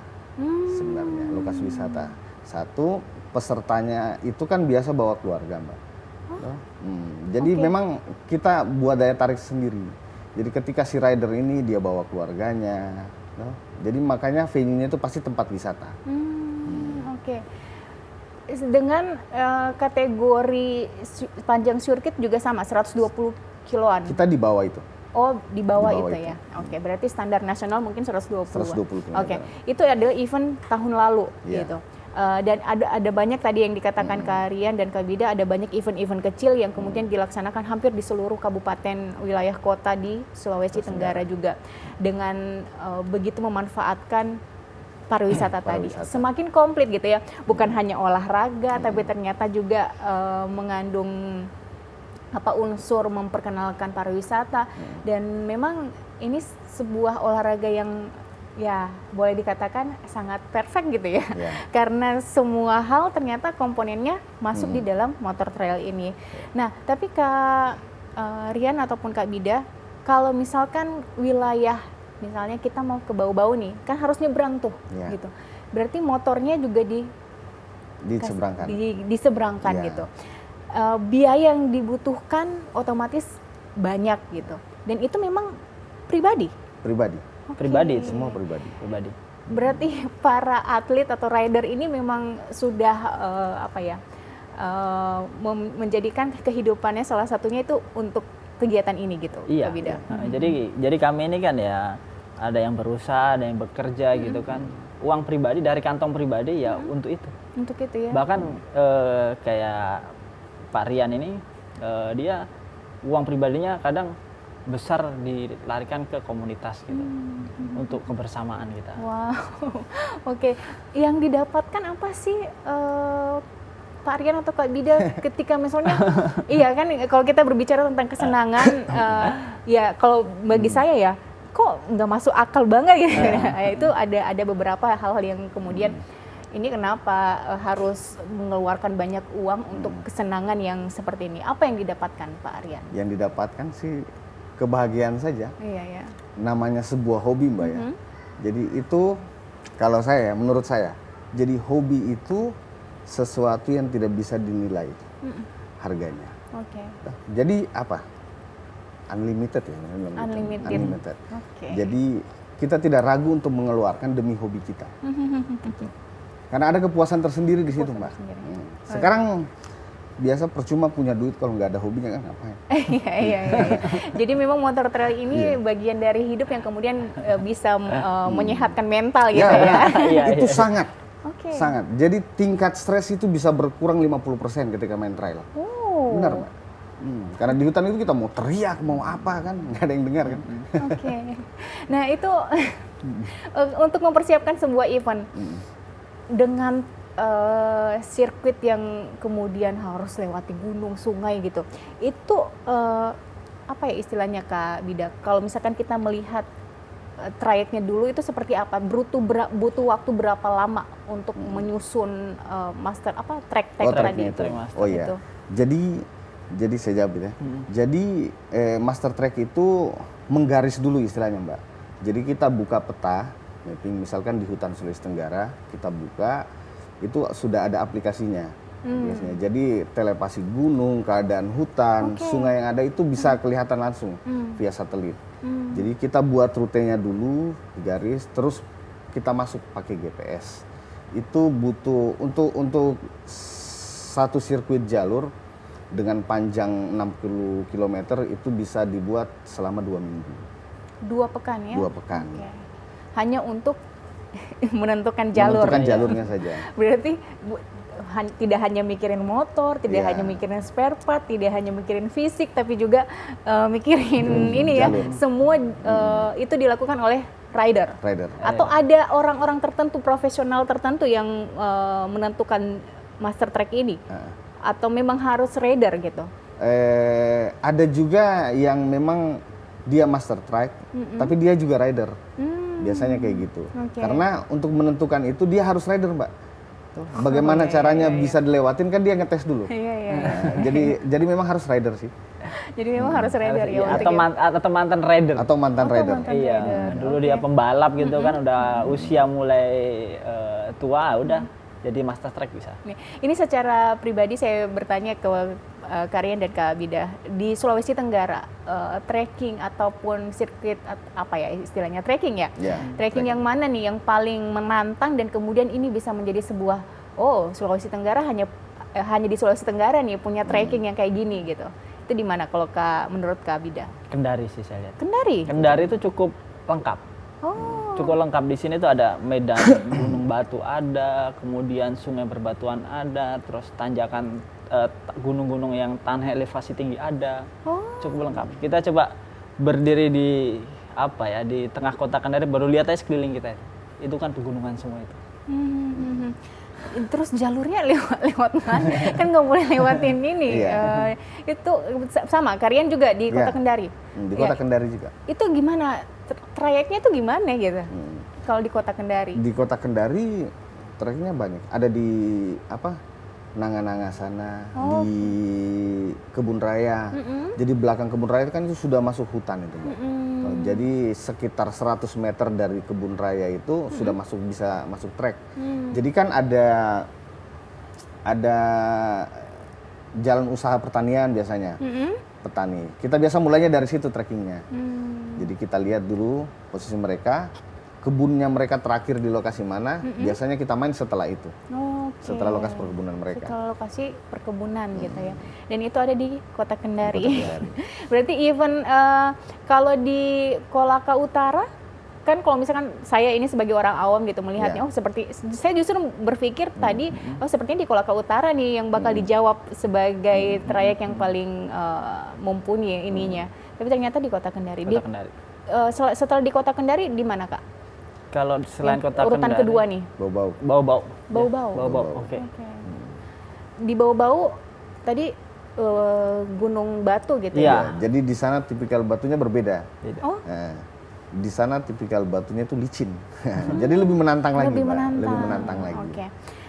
Speaker 3: Sebenarnya lokasi wisata. Satu, pesertanya itu kan biasa bawa keluarga, Mbak. Jadi memang kita buat daya tarik sendiri. Jadi ketika si rider ini dia bawa keluarganya. Jadi makanya venue-nya itu pasti tempat wisata.
Speaker 1: Dengan kategori panjang sirkuit juga sama 120 kiloan.
Speaker 3: Kita di bawah itu.
Speaker 1: Oh, di bawah itu ya. Berarti standar nasional mungkin 120 km.
Speaker 3: Oke.
Speaker 1: Itu adalah event tahun lalu gitu. Dan ada banyak tadi yang dikatakan Kak Rian dan Kak Bida, ada banyak event-event kecil yang kemudian dilaksanakan hampir di seluruh kabupaten wilayah kota di Sulawesi Tenggara juga, dengan begitu memanfaatkan pariwisata tadi. Semakin komplit gitu ya, bukan hanya olahraga tapi ternyata juga mengandung unsur memperkenalkan pariwisata, dan memang ini sebuah olahraga yang ya boleh dikatakan sangat perfect gitu ya, karena semua hal ternyata komponennya masuk di dalam motor trail ini. Nah, tapi Kak Rian ataupun Kak Bida, kalau misalkan wilayah, misalnya kita mau ke Bau-Bau nih, kan harus nyebrang tuh, gitu. Berarti motornya juga diseberangkan gitu. Biaya yang dibutuhkan otomatis banyak gitu. Dan itu memang pribadi.
Speaker 2: Pribadi,
Speaker 3: semua pribadi.
Speaker 1: Berarti para atlet atau rider ini memang sudah menjadikan kehidupannya salah satunya itu untuk kegiatan ini gitu.
Speaker 2: Iya. Jadi kami ini kan ya ada yang berusaha, ada yang bekerja gitu kan. Uang pribadi dari kantong pribadi ya untuk itu.
Speaker 1: Untuk itu ya.
Speaker 2: Bahkan kayak Pak Rian ini dia uang pribadinya kadang besar dilarikan ke komunitas gitu, untuk kebersamaan kita.
Speaker 1: Wow, oke. Yang didapatkan apa sih Pak Rian atau Kak Bida ketika misalnya, iya kan kalau kita berbicara tentang kesenangan, ya kalau bagi saya ya, kok nggak masuk akal banget gitu. Itu ada beberapa hal-hal yang kemudian ini kenapa harus mengeluarkan banyak uang untuk kesenangan yang seperti ini. Apa yang didapatkan Pak Rian? Yang
Speaker 3: didapatkan sih kebahagiaan saja.
Speaker 1: Iya.
Speaker 3: Namanya sebuah hobi, Mbak ya. Jadi itu kalau menurut saya, jadi hobi itu sesuatu yang tidak bisa dinilai harganya.
Speaker 1: Oke.
Speaker 3: Jadi apa? Unlimited ya. Unlimited. Jadi kita tidak ragu untuk mengeluarkan demi hobi kita. Karena ada kepuasan tersendiri di situ, Mbak. Sekarang biasa percuma punya duit kalau nggak ada hobinya kan ngapain?
Speaker 1: Iya. Jadi memang motor trail ini bagian dari hidup yang kemudian bisa menyehatkan mental gitu ya.
Speaker 3: Itu sangat. Jadi tingkat stres itu bisa berkurang 50% ketika main trail. Benar, Mbak. Karena di hutan itu kita mau teriak, mau apa kan, nggak ada yang dengar kan.
Speaker 1: Nah itu untuk mempersiapkan sebuah event dengan sirkuit yang kemudian harus lewati gunung, sungai gitu. Itu apa ya istilahnya Kak Bida? Kalau misalkan kita melihat trayeknya dulu itu seperti apa? Butuh waktu berapa lama untuk menyusun trek tadi itu?
Speaker 3: Oh iya. Jadi saya jawab ya. Jadi master track itu menggaris dulu istilahnya, Mbak. Jadi kita buka peta mapping, misalkan di hutan Sulawesi Tenggara kita buka, itu sudah ada aplikasinya biasanya. Jadi telepasi gunung, keadaan hutan, sungai yang ada itu bisa kelihatan langsung via satelit. Jadi kita buat rutenya dulu di garis, terus kita masuk pakai GPS. Itu butuh untuk satu sirkuit jalur dengan panjang 60 km itu bisa dibuat selama 2 minggu.
Speaker 1: 2 pekan ya?
Speaker 3: 2 pekan.
Speaker 1: Hanya untuk menentukan jalur.
Speaker 3: Menentukan jalurnya saja.
Speaker 1: Berarti tidak hanya mikirin motor, tidak hanya mikirin spare part, tidak hanya mikirin fisik, tapi juga mikirin ini ya. Semua itu dilakukan oleh rider. Atau ada orang-orang tertentu, profesional tertentu yang menentukan master track ini? Atau memang harus rider gitu?
Speaker 3: Ada juga yang memang dia master track, tapi dia juga rider. Biasanya kayak gitu. Karena untuk menentukan itu dia harus rider, Mbak. Bagaimana caranya bisa dilewatin kan dia ngetes dulu. Jadi memang harus rider sih.
Speaker 1: Jadi memang harus rider ya.
Speaker 2: Atau mantan rider.
Speaker 3: Iya.
Speaker 2: Dulu dia pembalap gitu kan, udah usia mulai tua, udah jadi master track bisa.
Speaker 1: Ini secara pribadi saya bertanya ke Kak Rian dan Kak Bida, di Sulawesi Tenggara trekking ataupun sirkuit apa ya istilahnya trekking ya? Trekking yang mana nih yang paling menantang dan kemudian ini bisa menjadi sebuah Sulawesi Tenggara hanya di Sulawesi Tenggara nih punya trekking yang kayak gini gitu. Itu di mana kalau menurut Kak Bida?
Speaker 2: Kendari sih saya lihat.
Speaker 1: Kendari?
Speaker 2: Kendari itu cukup lengkap. Cukup lengkap, di sini tuh ada medan gunung batu ada, kemudian sungai berbatuan ada, terus tanjakan gunung-gunung yang tanah elevasi tinggi ada. Cukup lengkap. Kita coba berdiri di apa ya, di tengah kota Kendari, baru lihat aja sekeliling kita itu kan pegunungan semua itu.
Speaker 1: Terus jalurnya lewat mana? Kan nggak boleh lewatin ini. Itu sama, Karian juga di Kota Kendari?
Speaker 3: Di Kota Kendari juga.
Speaker 1: Itu gimana? Trayeknya itu gimana gitu? Kalau di Kota Kendari?
Speaker 3: Di Kota Kendari trayeknya banyak. Ada di Nanga-Nanga sana, di Kebun Raya. Jadi belakang Kebun Raya kan itu sudah masuk hutan itu, Mbak. Jadi sekitar 100 meter dari Kebun Raya itu sudah bisa masuk trek. Jadi kan ada jalan usaha pertanian biasanya, petani. Kita biasa mulainya dari situ trekkingnya. Jadi kita lihat dulu posisi mereka, kebunnya mereka terakhir di lokasi mana. Biasanya kita main setelah itu. Setelah lokasi perkebunan mereka.
Speaker 1: Setelah lokasi perkebunan gitu ya. Dan itu ada di Kota Kendari. Berarti even kalau di Kolaka Utara, kan kalau misalkan saya ini sebagai orang awam gitu melihatnya, seperti saya justru berpikir tadi, sepertinya di Kolaka Utara nih yang bakal dijawab sebagai trayek yang paling mumpuni ininya. Tapi ternyata di Kota Kendari.
Speaker 2: Kendari.
Speaker 1: Setelah di Kota Kendari di mana, Kak?
Speaker 2: Kalau selain Kota
Speaker 1: urutan
Speaker 2: Kendari,
Speaker 1: kedua nih.
Speaker 2: Bau-bau. Oke.
Speaker 1: Di Bau-Bau tadi Gunung Batu gitu ya.
Speaker 3: Jadi di sana tipikal batunya berbeda. Di sana tipikal batunya itu licin. Jadi lebih menantang lagi,
Speaker 1: lebih
Speaker 3: Mbak.
Speaker 1: menantang.
Speaker 3: Lebih menantang lagi.
Speaker 1: Oke.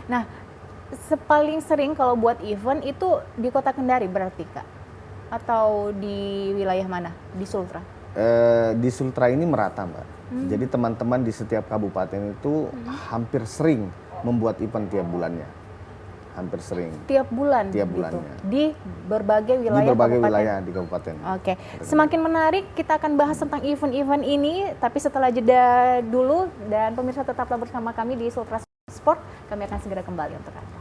Speaker 1: Nah, paling sering kalau buat event itu di Kota Kendari berarti, Kak? Atau di wilayah mana? Di Sultra?
Speaker 3: Di Sultra ini merata, Mbak. Jadi teman-teman di setiap kabupaten itu hampir sering membuat event tiap bulannya. Hampir sering.
Speaker 1: Tiap bulan?
Speaker 3: Tiap
Speaker 1: gitu.
Speaker 3: bulannya.
Speaker 1: Di berbagai wilayah
Speaker 3: Di berbagai
Speaker 1: kabupaten?
Speaker 3: wilayah di kabupaten.
Speaker 1: Oke. Semakin menarik, kita akan bahas tentang event-event ini, tapi setelah jeda dulu, dan pemirsa tetaplah bersama kami di Sultra Sport. Kami akan segera kembali untuk Anda.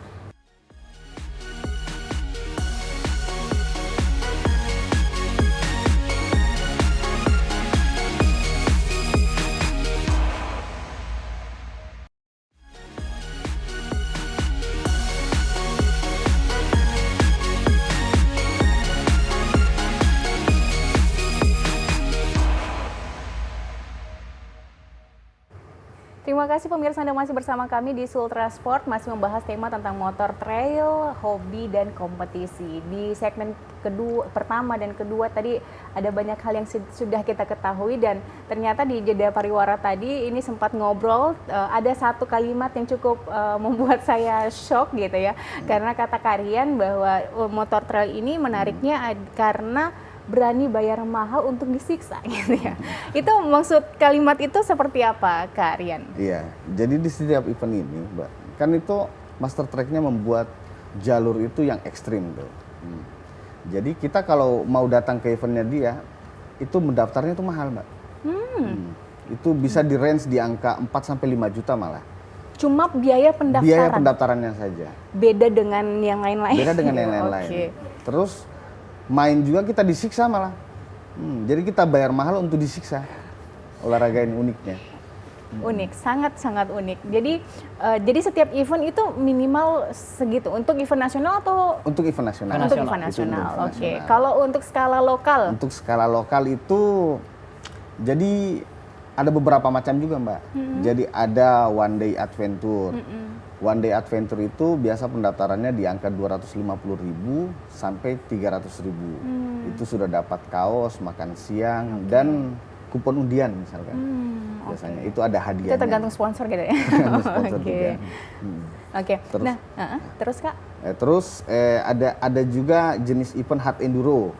Speaker 1: Terima kasih pemirsa, Anda masih bersama kami di Sultra Sport, masih membahas tema tentang motor trail, hobi, dan kompetisi. Di segmen pertama dan kedua tadi ada banyak hal yang sudah kita ketahui, dan ternyata di jeda pariwara tadi ini sempat ngobrol, ada satu kalimat yang cukup membuat saya shock gitu ya. Karena kata Karian bahwa motor trail ini menariknya karena berani bayar mahal untuk disiksa gitu ya. Itu maksud kalimat itu seperti apa, Kak Rian?
Speaker 3: Iya, jadi di setiap event ini, Mbak, kan itu master track-nya membuat jalur itu yang ekstrim tuh. Jadi kita kalau mau datang ke eventnya dia, itu mendaftarnya itu mahal, Mbak. Itu bisa di range di angka 4-5 juta malah.
Speaker 1: Cuma biaya pendaftaran?
Speaker 3: Biaya pendaftarannya saja.
Speaker 1: Beda dengan yang lain-lain?
Speaker 3: Beda dengan yang lain-lain. Terus main juga kita disiksa malah. Jadi kita bayar mahal untuk disiksa. Olahraga ini uniknya.
Speaker 1: Unik, sangat-sangat unik. Jadi setiap event itu minimal segitu. Untuk event nasional atau?
Speaker 3: Untuk event nasional.
Speaker 1: Untuk event nasional. Oke. Kalau untuk skala lokal?
Speaker 3: Untuk skala lokal itu, jadi ada beberapa macam juga, Mbak. Jadi ada one day adventure. One day adventure itu biasa pendaftarannya di angka 250.000 sampai 300.000. Itu sudah dapat kaos, makan siang, dan kupon undian misalkan. Biasanya itu ada hadiahnya.
Speaker 1: Itu tergantung sponsor gitu ya.
Speaker 3: Sponsor juga.
Speaker 1: Oke.
Speaker 3: Terus,
Speaker 1: nah, terus Kak?
Speaker 3: Terus ada juga jenis event hard enduro.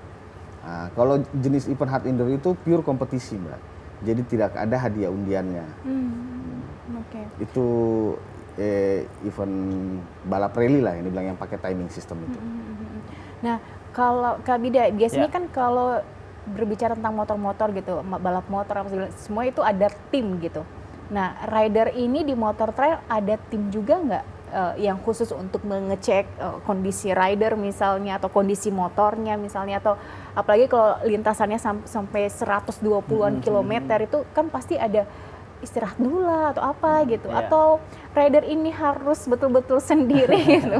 Speaker 3: Nah, kalau jenis event hard enduro itu pure kompetisi, Mbak. Jadi tidak ada hadiah undiannya. Itu event balap rally lah, yang dibilang yang pakai timing system itu.
Speaker 1: Nah, kalau Kak Bida, biasanya kan kalau berbicara tentang motor-motor gitu, balap motor apa segala, semua itu ada tim gitu. Nah, rider ini di motor trail ada tim juga nggak yang khusus untuk mengecek kondisi rider misalnya, atau kondisi motornya misalnya, atau apalagi kalau lintasannya sampai 120-an kilometer itu kan pasti ada istirahat dulu lah atau apa gitu,
Speaker 2: Iya.
Speaker 1: atau rider ini harus betul-betul sendiri gitu,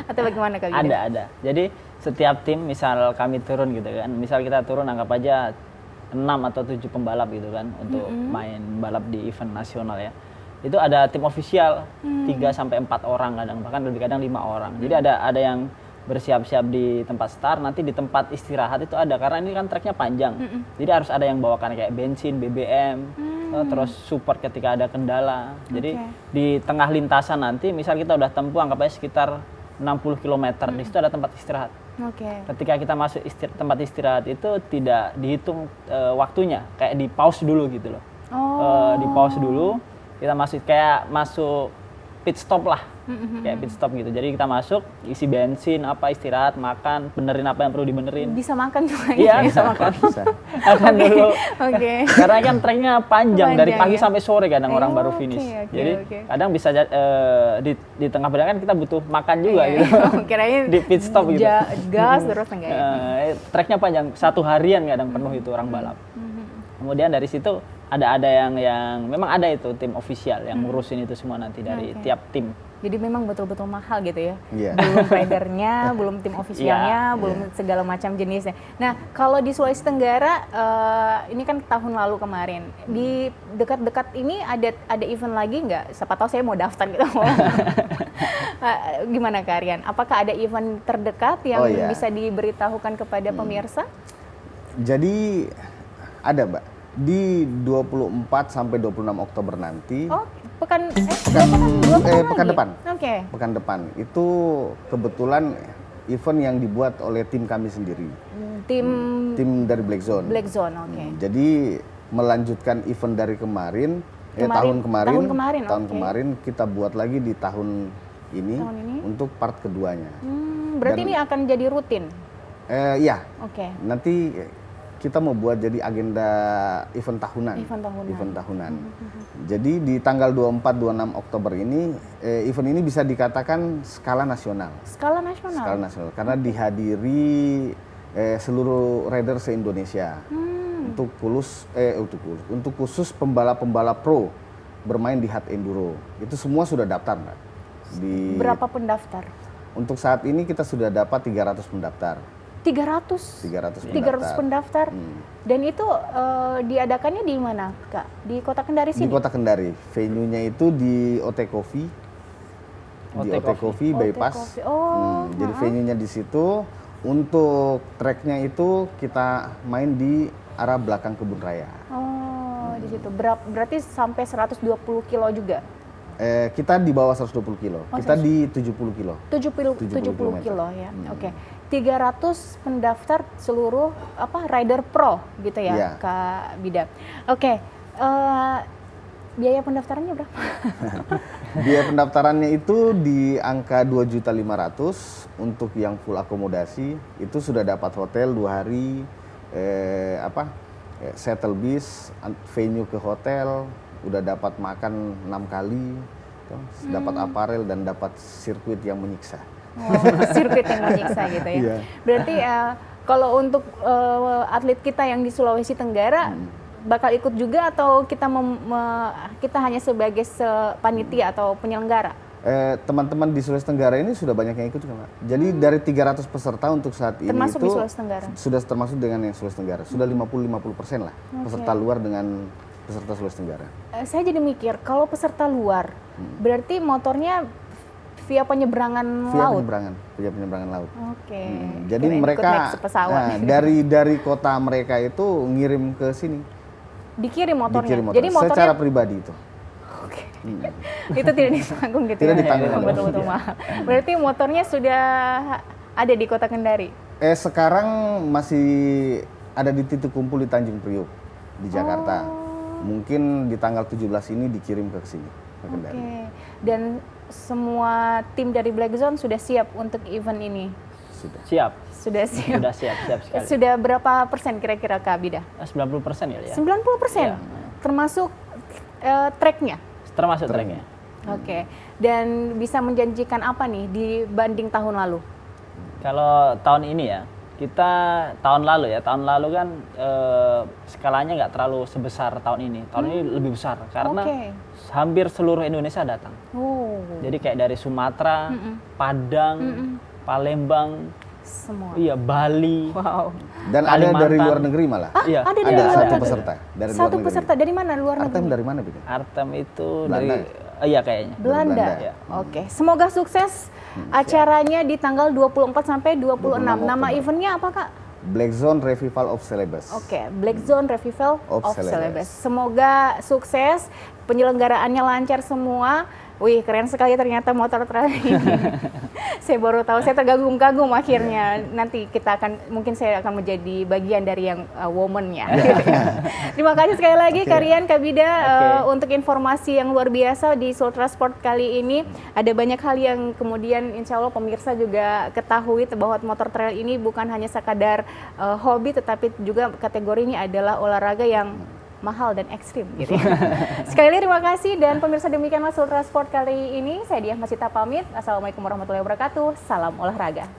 Speaker 1: atau bagaimana Kak Bida?
Speaker 2: Ada. Jadi setiap tim, misal kami turun gitu kan, misal kita turun anggap aja 6 atau 7 pembalap gitu kan untuk main balap di event nasional ya. Itu ada tim ofisial 3 sampai 4 orang kadang, bahkan lebih kadang 5 orang. Jadi ada yang bersiap-siap di tempat start, nanti di tempat istirahat itu ada, karena ini kan treknya panjang. Jadi harus ada yang bawakan kayak bensin, BBM, terus support ketika ada kendala. Jadi di tengah lintasan nanti, misal kita udah tempuh anggap aja sekitar 60 km, di situ ada tempat istirahat.
Speaker 1: Oke.
Speaker 2: Ketika kita masuk tempat istirahat itu tidak dihitung waktunya, kayak di pause dulu gitu loh. Di pause dulu, kita masuk pit stop lah, kayak pit stop gitu. Jadi kita masuk, isi bensin, istirahat, makan, benerin apa yang perlu dibenerin.
Speaker 1: Bisa makan juga
Speaker 2: Iya,
Speaker 1: ya?
Speaker 2: bisa makan.
Speaker 3: Bisa.
Speaker 2: Makan dulu.
Speaker 1: Oke.
Speaker 2: Karena kan treknya panjang, dari
Speaker 1: Panjang,
Speaker 2: pagi
Speaker 1: ya?
Speaker 2: sampai sore kadang orang baru
Speaker 1: Oke,
Speaker 2: finish.
Speaker 1: oke,
Speaker 2: Jadi
Speaker 1: oke.
Speaker 2: kadang bisa di tengah perjalanan kita butuh makan juga
Speaker 1: Iya,
Speaker 2: gitu.
Speaker 1: kirain
Speaker 2: Di pit stop gitu.
Speaker 1: gas terus enggak ya?
Speaker 2: Treknya panjang, 1 harian kadang penuh itu orang balap. Kemudian dari situ ada yang memang ada itu tim ofisial yang ngurusin itu semua nanti dari tiap tim.
Speaker 1: Jadi memang betul-betul mahal gitu ya.
Speaker 3: Iya.
Speaker 1: Belum ridernya, belum tim ofisialnya, belum segala macam jenisnya. Nah, kalau di Sulawesi Tenggara, ini kan tahun lalu kemarin. Di dekat-dekat ini ada event lagi nggak? Siapa tahu saya mau daftar gitu. Gimana Kak Aryan? Apakah ada event terdekat yang
Speaker 3: iya.
Speaker 1: bisa diberitahukan kepada pemirsa?
Speaker 3: Jadi ada Mbak, di 24 sampai 26 Oktober nanti.
Speaker 1: Oh, pekan
Speaker 3: Depan.
Speaker 1: Oke.
Speaker 3: Pekan depan itu kebetulan event yang dibuat oleh tim kami sendiri, tim dari Black Zone.
Speaker 1: Black Zone, oke.
Speaker 3: Jadi melanjutkan event dari tahun kemarin kita buat lagi di tahun ini untuk part keduanya.
Speaker 1: Berarti ini akan jadi rutin?
Speaker 3: Iya.
Speaker 1: Oke.
Speaker 3: Nanti kita mau buat jadi agenda event tahunan.
Speaker 1: Event tahunan.
Speaker 3: Jadi di tanggal 24-26 Oktober ini, event ini bisa dikatakan skala nasional.
Speaker 1: Skala nasional?
Speaker 3: Karena dihadiri seluruh rider se-Indonesia. Untuk khusus pembalap-pembalap pro bermain di hard enduro. Itu semua sudah daftar, Mbak.
Speaker 1: Berapa pendaftar?
Speaker 3: Untuk saat ini kita sudah dapat 300 pendaftar.
Speaker 1: 300 pendaftar. Dan itu diadakannya di mana, Kak? Di Kota Kendari sini?
Speaker 3: Di Kota Kendari. Venue-nya itu di OT Coffee. Di OT Coffee Bypass. Jadi venue-nya di situ. Untuk tracknya itu kita main di arah belakang Kebun Raya.
Speaker 1: Di situ. Berarti sampai 120 kilo juga?
Speaker 3: Kita di bawah 120 kilo. Kita di 70 kilo.
Speaker 1: 70 kilo ya. Oke. 300 pendaftar seluruh rider pro gitu ya,
Speaker 3: Iya.
Speaker 1: Kak Bida. Oke. Biaya pendaftarannya berapa?
Speaker 3: Biaya pendaftarannya itu di angka 2.500.000 untuk yang full akomodasi. Itu sudah dapat hotel 2 hari, shuttle bis, venue ke hotel, udah dapat makan 6 kali, dapat aparel dan dapat sirkuit yang menyiksa.
Speaker 1: Sirkuit yang menyiksa gitu ya.
Speaker 3: Iya.
Speaker 1: Berarti kalau untuk atlet kita yang di Sulawesi Tenggara bakal ikut juga atau kita hanya sebagai panitia atau penyelenggara?
Speaker 3: Teman-teman di Sulawesi Tenggara ini sudah banyak yang ikut juga, Mbak. Jadi dari 300 peserta untuk saat ini
Speaker 1: Termasuk
Speaker 3: itu
Speaker 1: di Sulawesi Tenggara?
Speaker 3: Sudah termasuk dengan yang Sulawesi Tenggara. Sudah 50% lah peserta luar dengan peserta Sulawesi Tenggara.
Speaker 1: Saya jadi mikir, kalau peserta luar, berarti motornya via penyeberangan laut?
Speaker 3: Via penyeberangan laut.
Speaker 1: Oke.
Speaker 3: Jadi
Speaker 1: Kirain
Speaker 3: mereka
Speaker 1: ikut naik pesawat.
Speaker 3: dari kota mereka itu ngirim ke sini.
Speaker 1: Dikirim motornya?
Speaker 3: Dikirim motor.
Speaker 1: Jadi motornya
Speaker 3: Secara pribadi itu.
Speaker 1: Oke. Itu tidak ditanggung gitu
Speaker 3: Tidak
Speaker 1: ya?
Speaker 3: ditanggung.
Speaker 1: Betul-betul mahal. Berarti motornya sudah ada di Kota Kendari?
Speaker 3: Sekarang masih ada di titik kumpul di Tanjung Priok di Jakarta. Mungkin di tanggal 17 ini dikirim ke sini, ke Kendari.
Speaker 1: Oke. Dan semua tim dari Black Zone sudah siap untuk event ini?
Speaker 3: Sudah.
Speaker 1: Sudah siap.
Speaker 2: Sudah siap sekali.
Speaker 1: Sudah berapa persen kira-kira Kak Bida?
Speaker 2: 90% ya.
Speaker 1: 90%?
Speaker 2: Iya.
Speaker 1: Termasuk tracknya?
Speaker 2: Termasuk tracknya.
Speaker 1: Oke. Dan bisa menjanjikan apa nih dibanding tahun lalu?
Speaker 2: Kalau tahun ini ya, Kita tahun lalu kan skalanya nggak terlalu sebesar tahun ini. Tahun ini lebih besar karena hampir seluruh Indonesia datang. Jadi kayak dari Sumatera, Padang, Palembang,
Speaker 1: semua.
Speaker 2: Iya, Bali.
Speaker 1: Wow.
Speaker 3: Dan ada dari luar negeri malah.
Speaker 2: Iya,
Speaker 1: ada
Speaker 3: Ada satu peserta dari luar
Speaker 1: Satu
Speaker 3: negeri.
Speaker 1: peserta dari mana luar negeri?
Speaker 3: Artem dari mana bikin?
Speaker 2: Artem itu
Speaker 3: Belanda.
Speaker 2: dari iya kayaknya.
Speaker 1: Belanda.
Speaker 3: Belanda,
Speaker 2: ya.
Speaker 1: Oke, semoga sukses acaranya di tanggal 24 sampai 26.
Speaker 3: 26
Speaker 1: Nama
Speaker 3: Oktober.
Speaker 1: eventnya apa, Kak?
Speaker 3: Black Zone Revival of Celebes.
Speaker 1: Oke, Black Zone Revival of
Speaker 3: Of
Speaker 1: Celebes.
Speaker 3: Celebes.
Speaker 1: Semoga sukses, penyelenggaraannya lancar semua. Wih, keren sekali ternyata motor trail ini. Saya baru tahu, saya tergagum-gagum akhirnya. Nanti mungkin saya akan menjadi bagian dari yang woman ya. Terima kasih sekali lagi Karian, Kak Bida, untuk informasi yang luar biasa di Sultra Sport kali ini. Ada banyak hal yang kemudian insya Allah pemirsa juga ketahui bahwa motor trail ini bukan hanya sekadar hobi, tetapi juga kategorinya adalah olahraga yang mahal dan ekstrim gitu ya. Sekali lagi terima kasih dan pemirsa demikianlah Sultra Sport kali ini. Saya Diah Masita pamit. Assalamualaikum warahmatullahi wabarakatuh. Salam olahraga.